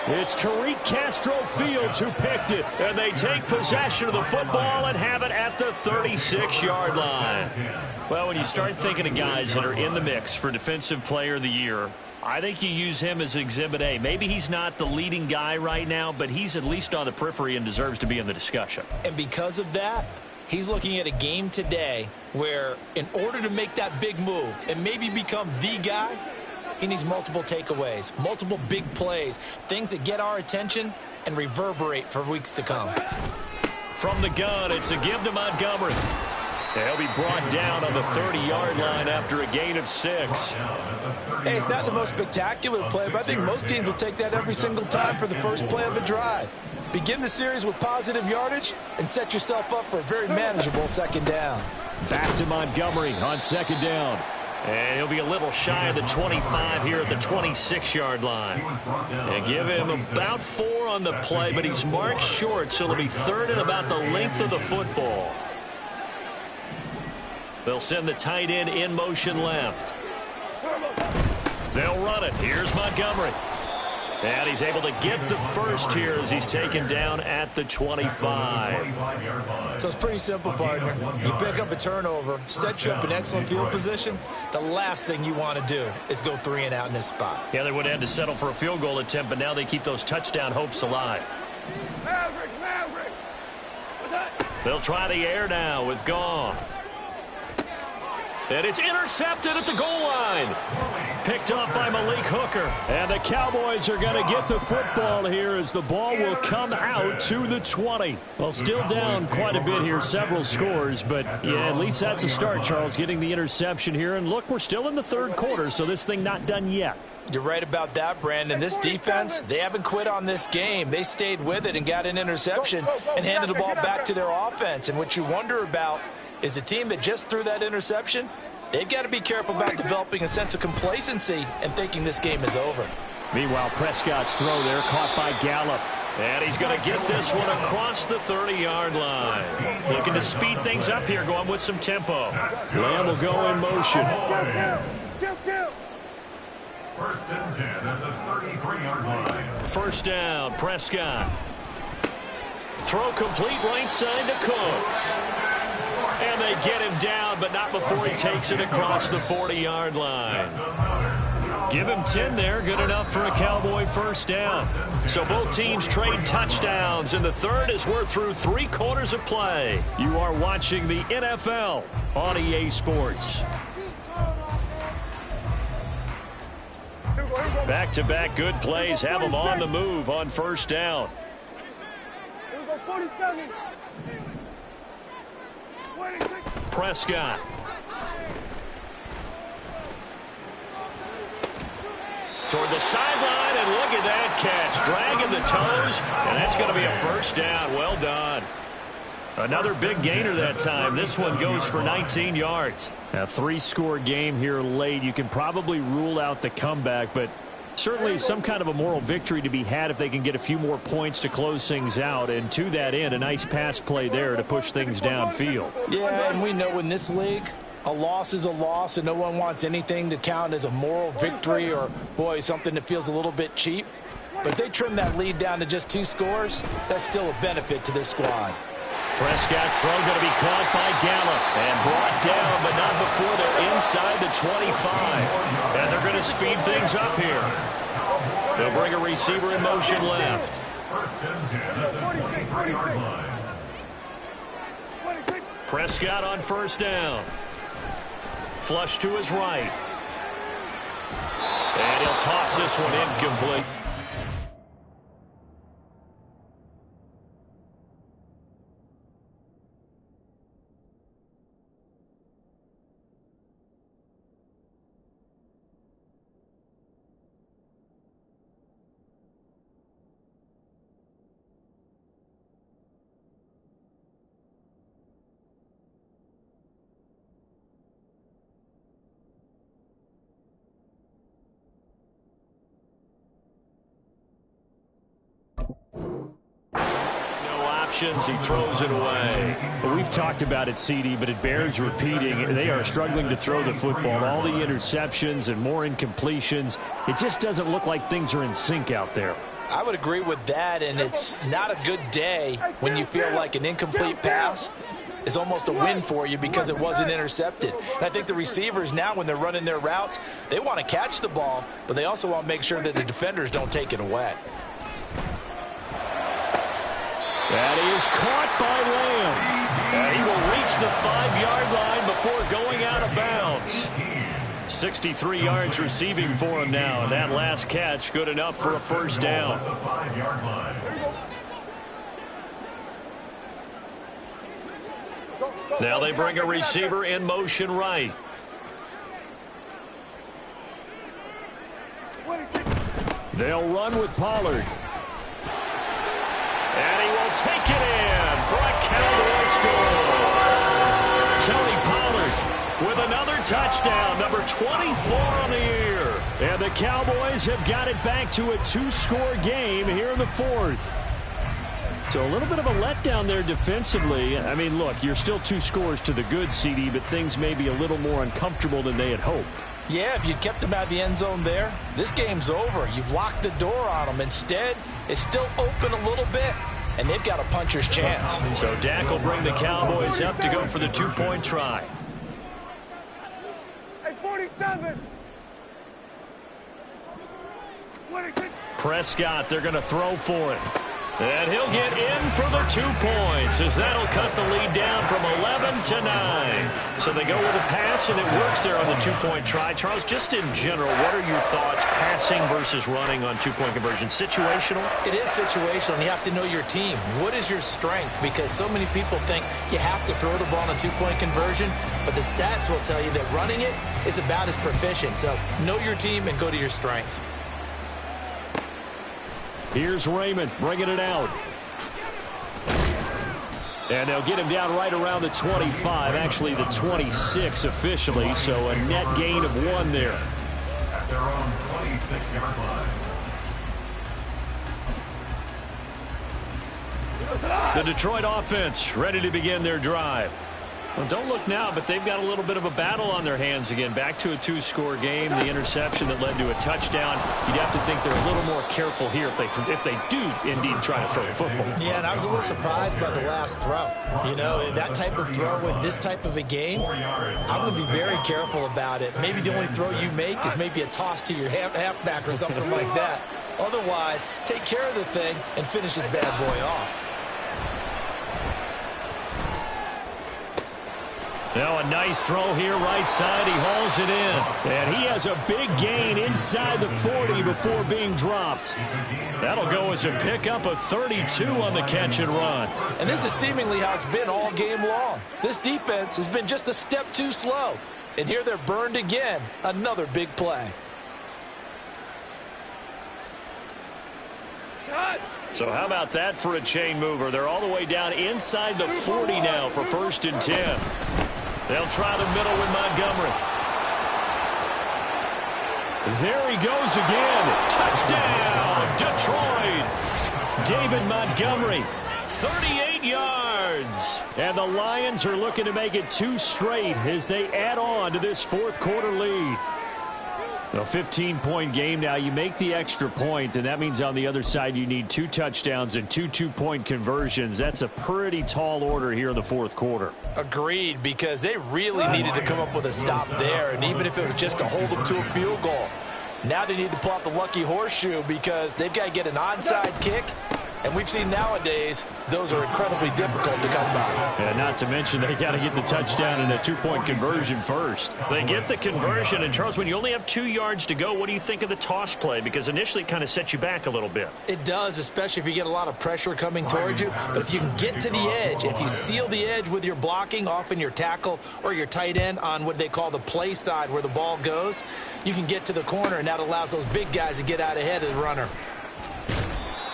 [SPEAKER 5] It's Tariq Castro-Fields who picked it,
[SPEAKER 1] and they take possession of the football and have it at the 36-yard line. Well, when you start thinking of guys that are in the mix for Defensive Player of the Year, I think you use him as Exhibit A. Maybe he's not the leading guy right now, but he's at least on the periphery and deserves to be in the discussion.
[SPEAKER 3] And because of that, he's looking at a game today where in order to make that big move and maybe become the guy, he needs multiple takeaways, multiple big plays, things that get our attention and reverberate for weeks to come.
[SPEAKER 1] From the gun, it's a give to Montgomery. He'll be brought down on the 30-yard line after a gain of 6.
[SPEAKER 3] Hey, it's not the most spectacular play, but I think most teams will take that every single time for the first play of a drive. Begin the series with positive yardage and set yourself up for a very manageable 2nd down.
[SPEAKER 5] Back to Montgomery on 2nd down.
[SPEAKER 1] And he'll be a little shy of the 25 here at the 26-yard line. And give him about 4 on the play, but he's marked short, so it'll be 3rd and about the length of the football. They'll send the tight end in motion left. They'll run it. Here's Montgomery. And he's able to get the first here as he's taken down at the 25.
[SPEAKER 3] So it's pretty simple, partner. You pick up a turnover, set you up in excellent field position. The last thing you want to do is go 3 and out in this spot.
[SPEAKER 1] Yeah, they would have had to settle for a field goal attempt, but now they keep those touchdown hopes alive.
[SPEAKER 4] Maverick.
[SPEAKER 1] They'll try the air now with Goff. And it's intercepted at the goal line. Picked up by Malik Hooker. And the Cowboys are going to get the football here as the ball will come out to the 20. Well, still down quite a bit here, several scores. But, yeah, at least that's a start, Charles, getting the interception here. And, look, we're still in the third quarter, so this thing not done yet.
[SPEAKER 3] You're right about that, Brandon. This defense, they haven't quit on this game. They stayed with it and got an interception and handed the ball back to their offense. And what you wonder about is the team that just threw that interception, they've got to be careful about developing a sense of complacency and thinking this game is over.
[SPEAKER 5] Meanwhile, Prescott's throw there caught by Gallup.
[SPEAKER 1] And he's going to get this one across the 30-yard line. Looking to speed things up here, going with some tempo.
[SPEAKER 5] Lamb will go in motion.
[SPEAKER 2] First and 10 at the 33-yard line.
[SPEAKER 1] First down, Prescott. Throw complete right side to Cooks. And they get him down, but not before he takes it across the 40-yard line. Give him 10 there, good enough for a Cowboy first down. So both teams trade touchdowns, and the third as we're through 3 quarters of play. You are watching the NFL on EA Sports. Back-to-back good plays have them on the move on first down. Prescott. Toward the sideline, and look at that catch. Dragging the toes, and that's going to be a first down. Well done. Another big gainer that time. This one goes for 19 yards.
[SPEAKER 5] A 3-score game here late. You can probably rule out the comeback, but certainly some kind of a moral victory to be had if they can get a few more points to close things out. And to that end, a nice pass play there to push things downfield.
[SPEAKER 3] Yeah, and we know in this league, a loss is a loss, and no one wants anything to count as a moral victory or, boy, something that feels a little bit cheap. But if they trim that lead down to just 2 scores, that's still a benefit to this squad.
[SPEAKER 1] Prescott's throw going to be caught by Gallup and brought down, but not before they're inside the 25. And they're going to speed things up here. They'll bring a receiver in motion left.
[SPEAKER 2] First and 10 at the 23-yard line.
[SPEAKER 1] Prescott on first down. Flush to his right. And he'll toss this one incomplete. He throws it away.
[SPEAKER 5] Well, we've talked about it, CD, but it bears repeating. They are struggling to throw the football. All the interceptions and more incompletions. It just doesn't look like things are in sync out there.
[SPEAKER 3] I would agree with that, and it's not a good day when you feel like an incomplete pass is almost a win for you because it wasn't intercepted. And I think the receivers now, when they're running their routes, they want to catch the ball, but they also want to make sure that the defenders don't take it away.
[SPEAKER 1] That is caught by Lamb. And he will reach the 5-yard line before going out of bounds. 63 yards receiving for him now. And that last catch good enough for a first down. Now they bring a receiver in motion right. They'll run with Pollard. And he will take it in for a Cowboy score. Tony Pollard with another touchdown, number 24 on the year. And the Cowboys have got it back to a 2-score game here in the 4th. So a little bit of a letdown there defensively. I mean, look, you're still 2 scores to the good, CD, but things may be a little more uncomfortable than they had hoped.
[SPEAKER 3] Yeah, if you kept them out of the end zone there, this game's over. You've locked the door on them. Instead, it's still open a little bit, and they've got a puncher's chance.
[SPEAKER 5] So Dak will bring the Cowboys up to go for the two-point try.
[SPEAKER 4] Hey, 47.
[SPEAKER 5] Prescott, they're going to throw for it. And he'll get in for the 2 points as that'll cut the lead down from 11 to 9. So they go with a pass, and it works there on the two-point try. Charles, just in general, what are your thoughts passing versus running on two-point conversion? Situational?
[SPEAKER 3] It is situational, and you have to know your team. What is your strength? Because so many people think you have to throw the ball on a two-point conversion, but the stats will tell you that running it is about as proficient. So know your team and go to your strength.
[SPEAKER 5] Here's Raymond bringing it out. And they'll get him down right around the 25, actually the 26 officially, so a net gain of 1 there.
[SPEAKER 2] At their own 26-yard line.
[SPEAKER 5] The Detroit offense ready to begin their drive. Well, don't look now, but they've got a little bit of a battle on their hands again. Back to a 2-score game. The interception that led to a touchdown. You'd have to think they're a little more careful here if they do indeed try to throw the football.
[SPEAKER 3] Yeah, and I was a little surprised by the last throw. You know, that type of throw with this type of a game, I'm going to be very careful about it. Maybe the only throw you make is maybe a toss to your halfback or something like that. Otherwise, take care of the thing and finish this bad boy off.
[SPEAKER 5] Now a nice throw here right side. He hauls it in. And he has a big gain inside the 40 before being dropped. That'll go as a pickup of 32 on the catch and run.
[SPEAKER 3] And this is seemingly how it's been all game long. This defense has been just a step too slow. And here they're burned again. Another big play.
[SPEAKER 5] So how about that for a chain mover? They're all the way down inside the 40 now for 1st and 10. They'll try the middle with Montgomery. There he goes again. Touchdown, Detroit. David Montgomery, 38 yards. And the Lions are looking to make it 2 straight as they add on to this 4th quarter lead. A 15-point game now. You make the extra point, and that means on the other side you need 2 touchdowns and 2 two-point conversions. That's a pretty tall order here in the 4th quarter.
[SPEAKER 3] Agreed, because they really needed to come up with a stop there, and even if it was just to hold them to a field goal. Now they need to pull out the lucky horseshoe because they've got to get an onside kick. And we've seen nowadays those are incredibly difficult to come by.
[SPEAKER 5] And not to mention they got to get the touchdown and a 2-point conversion first. They get the conversion, and Charles, when you only have 2 yards to go, what do you think of the toss play? Because initially it kind of sets you back a little bit.
[SPEAKER 3] It does, especially if you get a lot of pressure coming towards you. But if you can get to the edge, if you seal the edge with your blocking, often your tackle or your tight end on what they call the play side where the ball goes, you can get to the corner, and that allows those big guys to get out ahead of the runner.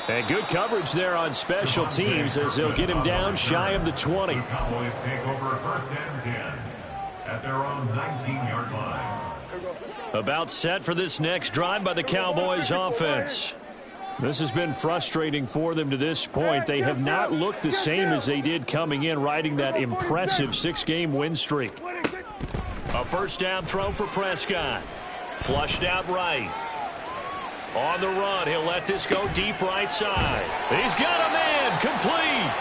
[SPEAKER 5] And good coverage there on special teams as they'll get him down shy of the 20.
[SPEAKER 2] The Cowboys take over 1st and 10 at their own 19-yard line.
[SPEAKER 5] About set for this next drive by the Cowboys offense. This has been frustrating for them to this point. They have not looked the same as they did coming in, riding that impressive 6-game win streak. A 1st down throw for Prescott. Flushed out right. On the run, he'll let this go deep right side. He's got a man, complete.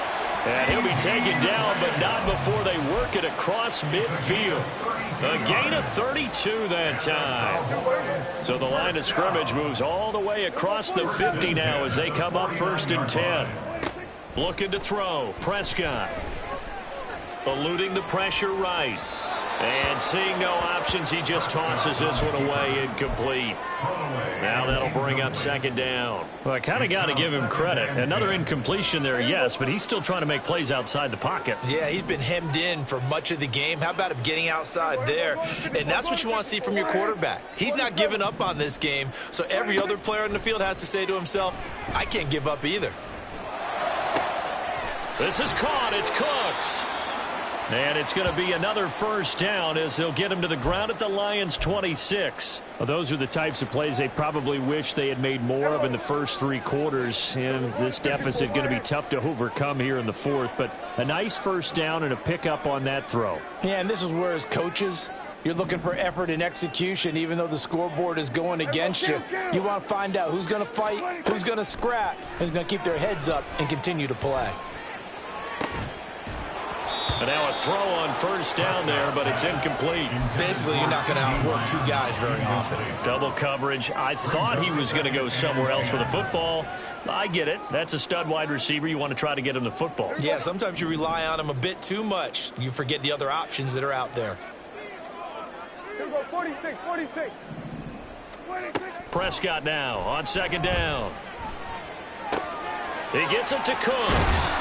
[SPEAKER 5] And he'll be taken down, but not before they work it across midfield. A gain of 32 that time. So the line of scrimmage moves all the way across the 50 now as they come up 1st and 10. Looking to throw, Prescott. Eluding the pressure right. And seeing no options, he just tosses this one away, incomplete. Now that'll bring up 2nd down. Well, I kind of got to give him credit. Another incompletion there, yes, but he's still trying to make plays outside the pocket.
[SPEAKER 3] Yeah, he's been hemmed in for much of the game. How about him getting outside there? And that's what you want to see from your quarterback. He's not giving up on this game, so every other player on the field has to say to himself, I can't give up either.
[SPEAKER 5] This is caught. It's Cooks. And it's going to be another 1st down as they'll get him to the ground at the Lions' 26. Well, those are the types of plays they probably wish they had made more of in the first 3 quarters. And this deficit going to be tough to overcome here in the 4th. But a nice 1st down and a pickup on that throw.
[SPEAKER 3] Yeah, and this is where as coaches, You're looking for effort and execution, even though the scoreboard is going against you. You want to find out who's going to fight, who's going to scrap, who's going to keep their heads up and continue to play.
[SPEAKER 5] And now a throw on first down there, but it's incomplete.
[SPEAKER 3] Basically, you're not going to outwork two guys very often.
[SPEAKER 5] Double coverage. I thought he was going to go somewhere else for the football. I get it. That's a stud wide receiver. You want to try to get him the football.
[SPEAKER 3] Yeah, sometimes you rely on him a bit too much. You forget the other options that are out there.
[SPEAKER 4] Here we go, 46, 46. 26.
[SPEAKER 5] Prescott now on second down. He gets it to Cooks.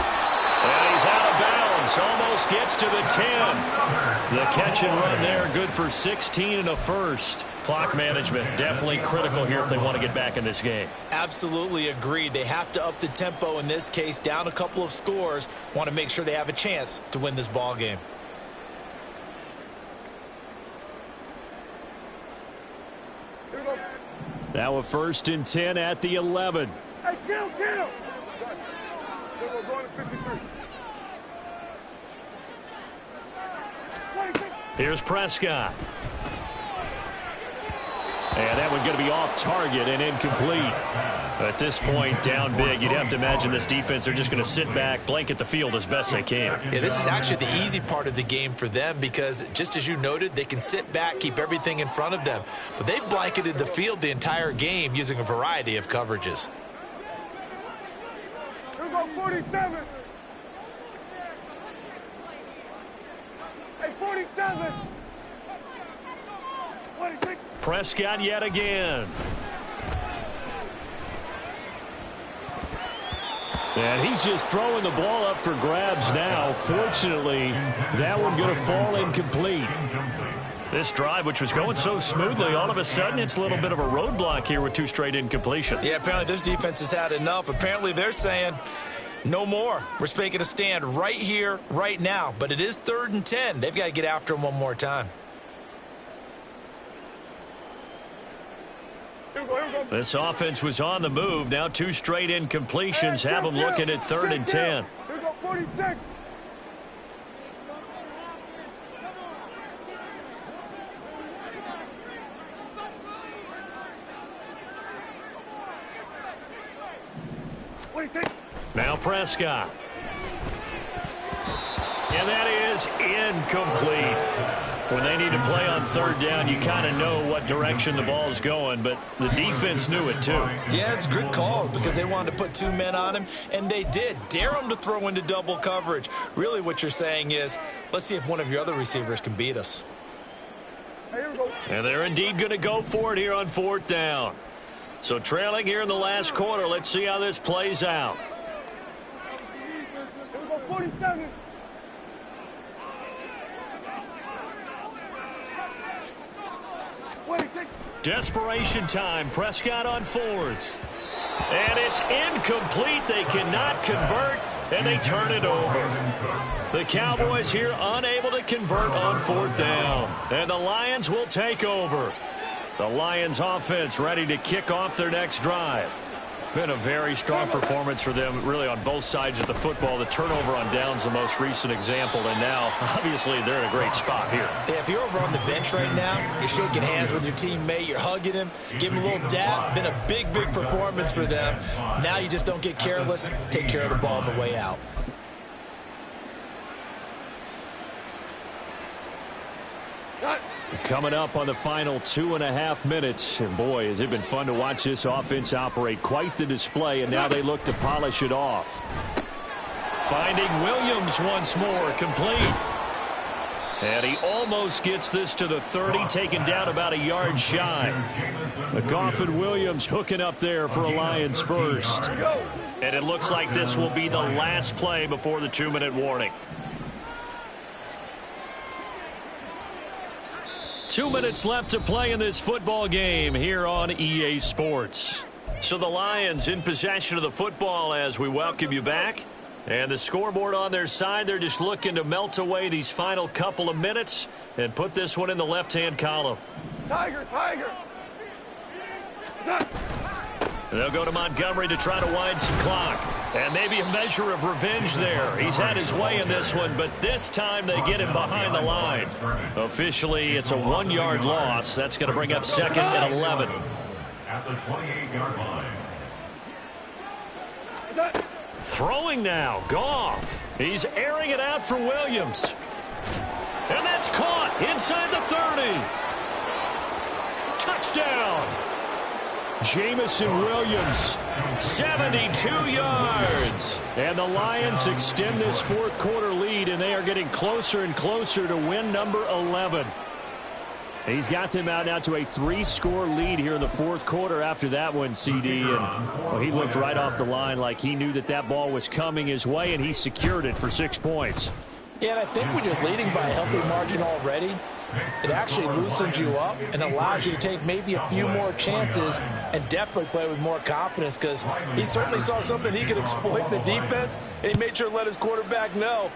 [SPEAKER 5] And he's out of bounds. Almost gets to the 10. The catch and run there, good for 16 and a first. Clock management definitely critical here if they want to get back in this game.
[SPEAKER 3] Absolutely agreed. They have to up the tempo in this case, down a couple of scores. Want to make sure they have a chance to win this ball game.
[SPEAKER 4] Here we go.
[SPEAKER 5] Now a 1st and 10 at the 11.
[SPEAKER 4] Hey, kill! Here we go, going to 53. 26.
[SPEAKER 5] Here's Prescott. And that one going to be off target and incomplete. At this point, down big, you'd have to imagine this defense, they're just going to sit back, blanket the field as best they can.
[SPEAKER 3] Yeah, this is actually the easy part of the game for them because, just as you noted, they can sit back, keep everything in front of them. But they've blanketed the field the entire game using a variety of coverages.
[SPEAKER 4] Here we go, 47. Hey, 47. 26.
[SPEAKER 5] Prescott yet again. And he's just throwing the ball up for grabs now. Fortunately, that one going to fall incomplete. This drive, which was going so smoothly, all of a sudden it's a little bit of a roadblock here with 2 straight incompletions.
[SPEAKER 3] Yeah, apparently this defense has had enough. Apparently they're saying, no more. We're making a stand right here, right now. But it is 3rd and 10. They've got to get after him one more time.
[SPEAKER 5] This offense was on the move. Now 2 straight incompletions have them looking at 3rd and 10.
[SPEAKER 4] Here we go, 46.
[SPEAKER 5] Now Prescott. And that is incomplete. When they need to play on 3rd down, you kind of know what direction the ball's going, but the defense knew it too.
[SPEAKER 3] Yeah, it's a good call because they wanted to put 2 men on him, and they did. Dare him to throw into double coverage. Really what you're saying is, let's see if one of your other receivers can beat us.
[SPEAKER 4] Hey, here we go.
[SPEAKER 5] And they're indeed going to go for it here on 4th down. So trailing here in the last quarter, let's see how this plays out.
[SPEAKER 4] Here we go, 47.
[SPEAKER 5] Desperation time. Prescott on 4th. And it's incomplete. They cannot convert, and they turn it over. The Cowboys here unable to convert on 4th down. And the Lions will take over. The Lions offense ready to kick off their next drive. Been a very strong performance for them, really, on both sides of the football. The turnover on downs, the most recent example, and now, obviously, they're in a great spot here.
[SPEAKER 3] Yeah, if you're over on the bench right now, you're shaking hands with your teammate, you're hugging him, give him a little dap. Been a big, big performance for them. Now you just don't get careless. Take care of the ball on the way out.
[SPEAKER 5] Coming up on the final 2.5 minutes. And boy, has it been fun to watch this offense operate. Quite the display, and now they look to polish it off. Finding Williams once more, complete. And he almost gets this to the 30, taken down about a yard shy. McGough and Williams hooking up there for a Lions first. And it looks like this will be the last play before the 2-minute warning. 2 minutes left to play in this football game here on EA Sports. So the Lions in possession of the football as we welcome you back. And the scoreboard on their side, they're just looking to melt away these final couple of minutes and put this one in the left-hand column.
[SPEAKER 4] Tiger, Tiger.
[SPEAKER 5] They'll go to Montgomery to try to wind some clock.
[SPEAKER 1] And maybe a measure of revenge there. He's had his way in this one, but this time they get him behind the line. Officially, it's a 1-yard loss. That's going to bring up 2nd and 11.
[SPEAKER 2] At the 28-yard line.
[SPEAKER 1] Throwing now, Goff. He's airing it out for Williams. And that's caught inside the 30. Touchdown. Jamison Williams, 72 yards. And the Lions extend this fourth quarter lead, and they are getting closer and closer to win number 11. He's got them out now to a 3-score lead here in the fourth quarter after that one, CD. And well, he looked right off the line like he knew that that ball was coming his way, and he secured it for 6 points.
[SPEAKER 3] Yeah, and I think when you're leading by a healthy margin already, it actually loosens you up and allows you to take maybe a few more chances and definitely play with more confidence, because he certainly saw something he could exploit in the defense, and he made sure to let his quarterback know,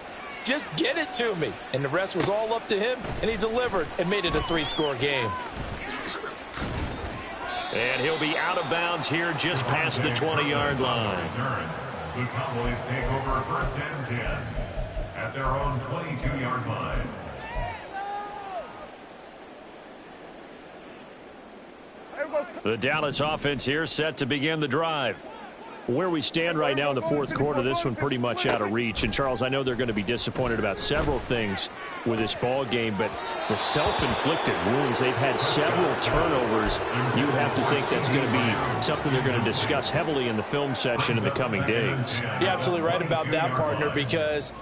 [SPEAKER 3] just get it to me. And the rest was all up to him, and he delivered and made it a 3-score game.
[SPEAKER 1] And he'll be out of bounds here just past the 20-yard line.
[SPEAKER 2] The Cowboys take over 1st and 10 at their own 22-yard line.
[SPEAKER 1] The Dallas offense here set to begin the drive.
[SPEAKER 5] Where we stand right now in the fourth quarter, this one pretty much out of reach. And, Charles, I know they're going to be disappointed about several things with this ball game, but the self-inflicted wounds, they've had several turnovers. You have to think that's going to be something they're going to discuss heavily in the film session in the coming days.
[SPEAKER 3] You're absolutely right about that, partner, because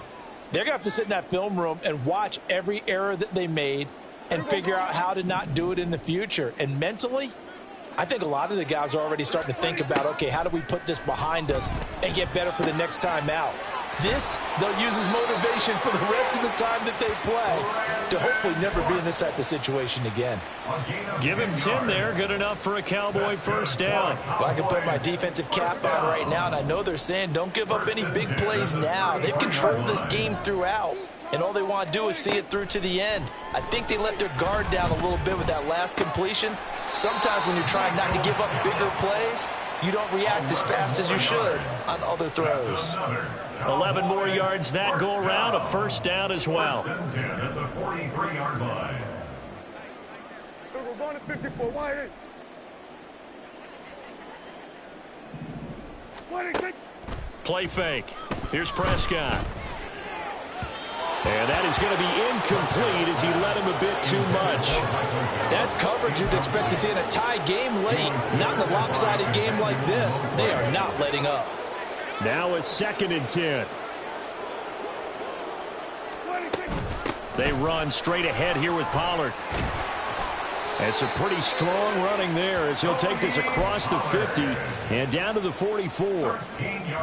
[SPEAKER 3] they're going to have to sit in that film room and watch every error that they made and figure out how to not do it in the future. And mentally, I think a lot of the guys are already starting to think about, okay, how do we put this behind us and get better for the next time out? This, they'll use as motivation for the rest of the time that they play to hopefully never be in this type of situation again.
[SPEAKER 1] Give him 10 there. Good enough for a Cowboy first down.
[SPEAKER 3] Well, I can put my defensive cap on right now, and I know they're saying don't give up any big plays now. They've controlled this game throughout, and all they want to do is see it through to the end. I think they let their guard down a little bit with that last completion. Sometimes when you're trying not to give up bigger plays, you don't react as fast as you should on other throws.
[SPEAKER 1] 11 more yards that go around, a first down as well.
[SPEAKER 2] 10 at the 43-yard line.
[SPEAKER 4] We're going to 54. Why?
[SPEAKER 1] Play fake. Here's Prescott. And that is going to be incomplete as he led him a bit too much.
[SPEAKER 3] That's coverage you'd expect to see in a tie game late. Not in a lopsided game like this. They are not letting up.
[SPEAKER 5] Now a 2nd and 10.
[SPEAKER 1] They run straight ahead here with Pollard. It's a pretty strong running there as he'll take this across the 50 and down to the 44.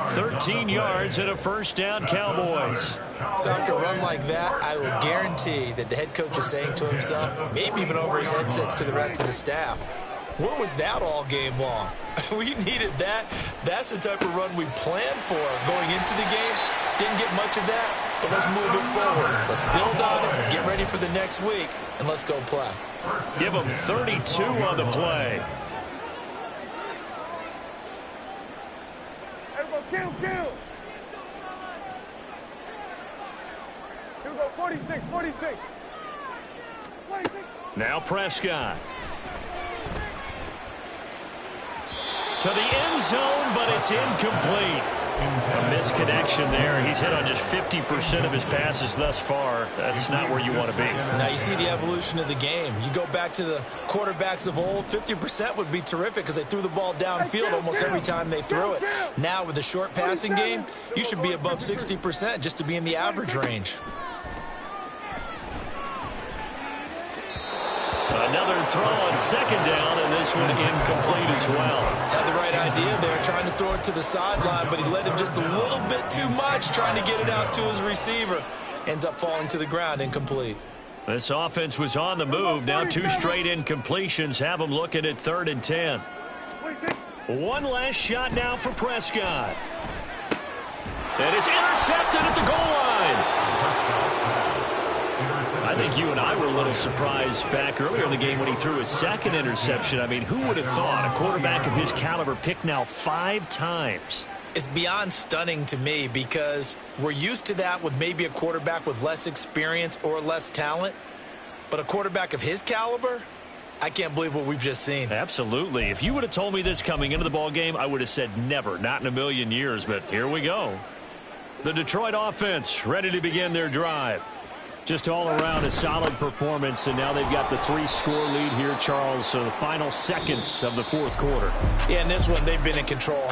[SPEAKER 1] 13 yards and a first down, Cowboys.
[SPEAKER 3] So after a run like that, I will guarantee that the head coach is saying to himself, maybe even over his headsets to the rest of the staff, where was that all game long? We needed that. That's the type of run we planned for going into the game. Didn't get much of that, but let's move it forward. Let's build on it, get ready for the next week, and let's go play.
[SPEAKER 1] Give them 32 on the play.
[SPEAKER 4] Kill. Here we go, 46.
[SPEAKER 1] Now Prescott. To the end zone, but it's incomplete. A misconnection there. He's hit on just 50% of his passes thus far. That's not where you want to be.
[SPEAKER 3] Now you see the evolution of the game. You go back to the quarterbacks of old, 50% would be terrific because they threw the ball downfield almost every time they threw it. Now with the short passing game, you should be above 60% just to be in the average range.
[SPEAKER 1] Another throw on second down, and this one incomplete as well.
[SPEAKER 3] Had the right idea there, trying to throw it to the sideline, but he led him just a little bit too much, trying to get it out to his receiver. Ends up falling to the ground, incomplete.
[SPEAKER 1] This offense was on the move. Now 2 straight incompletions have them looking at 3rd and 10. One last shot now for Prescott. And it's intercepted at the goal line. I think you and I were a little surprised back earlier in the game when he threw his 2nd interception. I mean, who would have thought a quarterback of his caliber picked now 5 times?
[SPEAKER 3] It's beyond stunning to me because we're used to that with maybe a quarterback with less experience or less talent. But a quarterback of his caliber, I can't believe what we've just seen.
[SPEAKER 5] Absolutely. If you would have told me this coming into the ball game, I would have said never, not in a million years. But here we go. The Detroit offense ready to begin their drive. Just all around a solid performance, and now they've got the 3-score lead here, Charles. So the final seconds of the fourth quarter.
[SPEAKER 3] Yeah, in this one, they've been in control.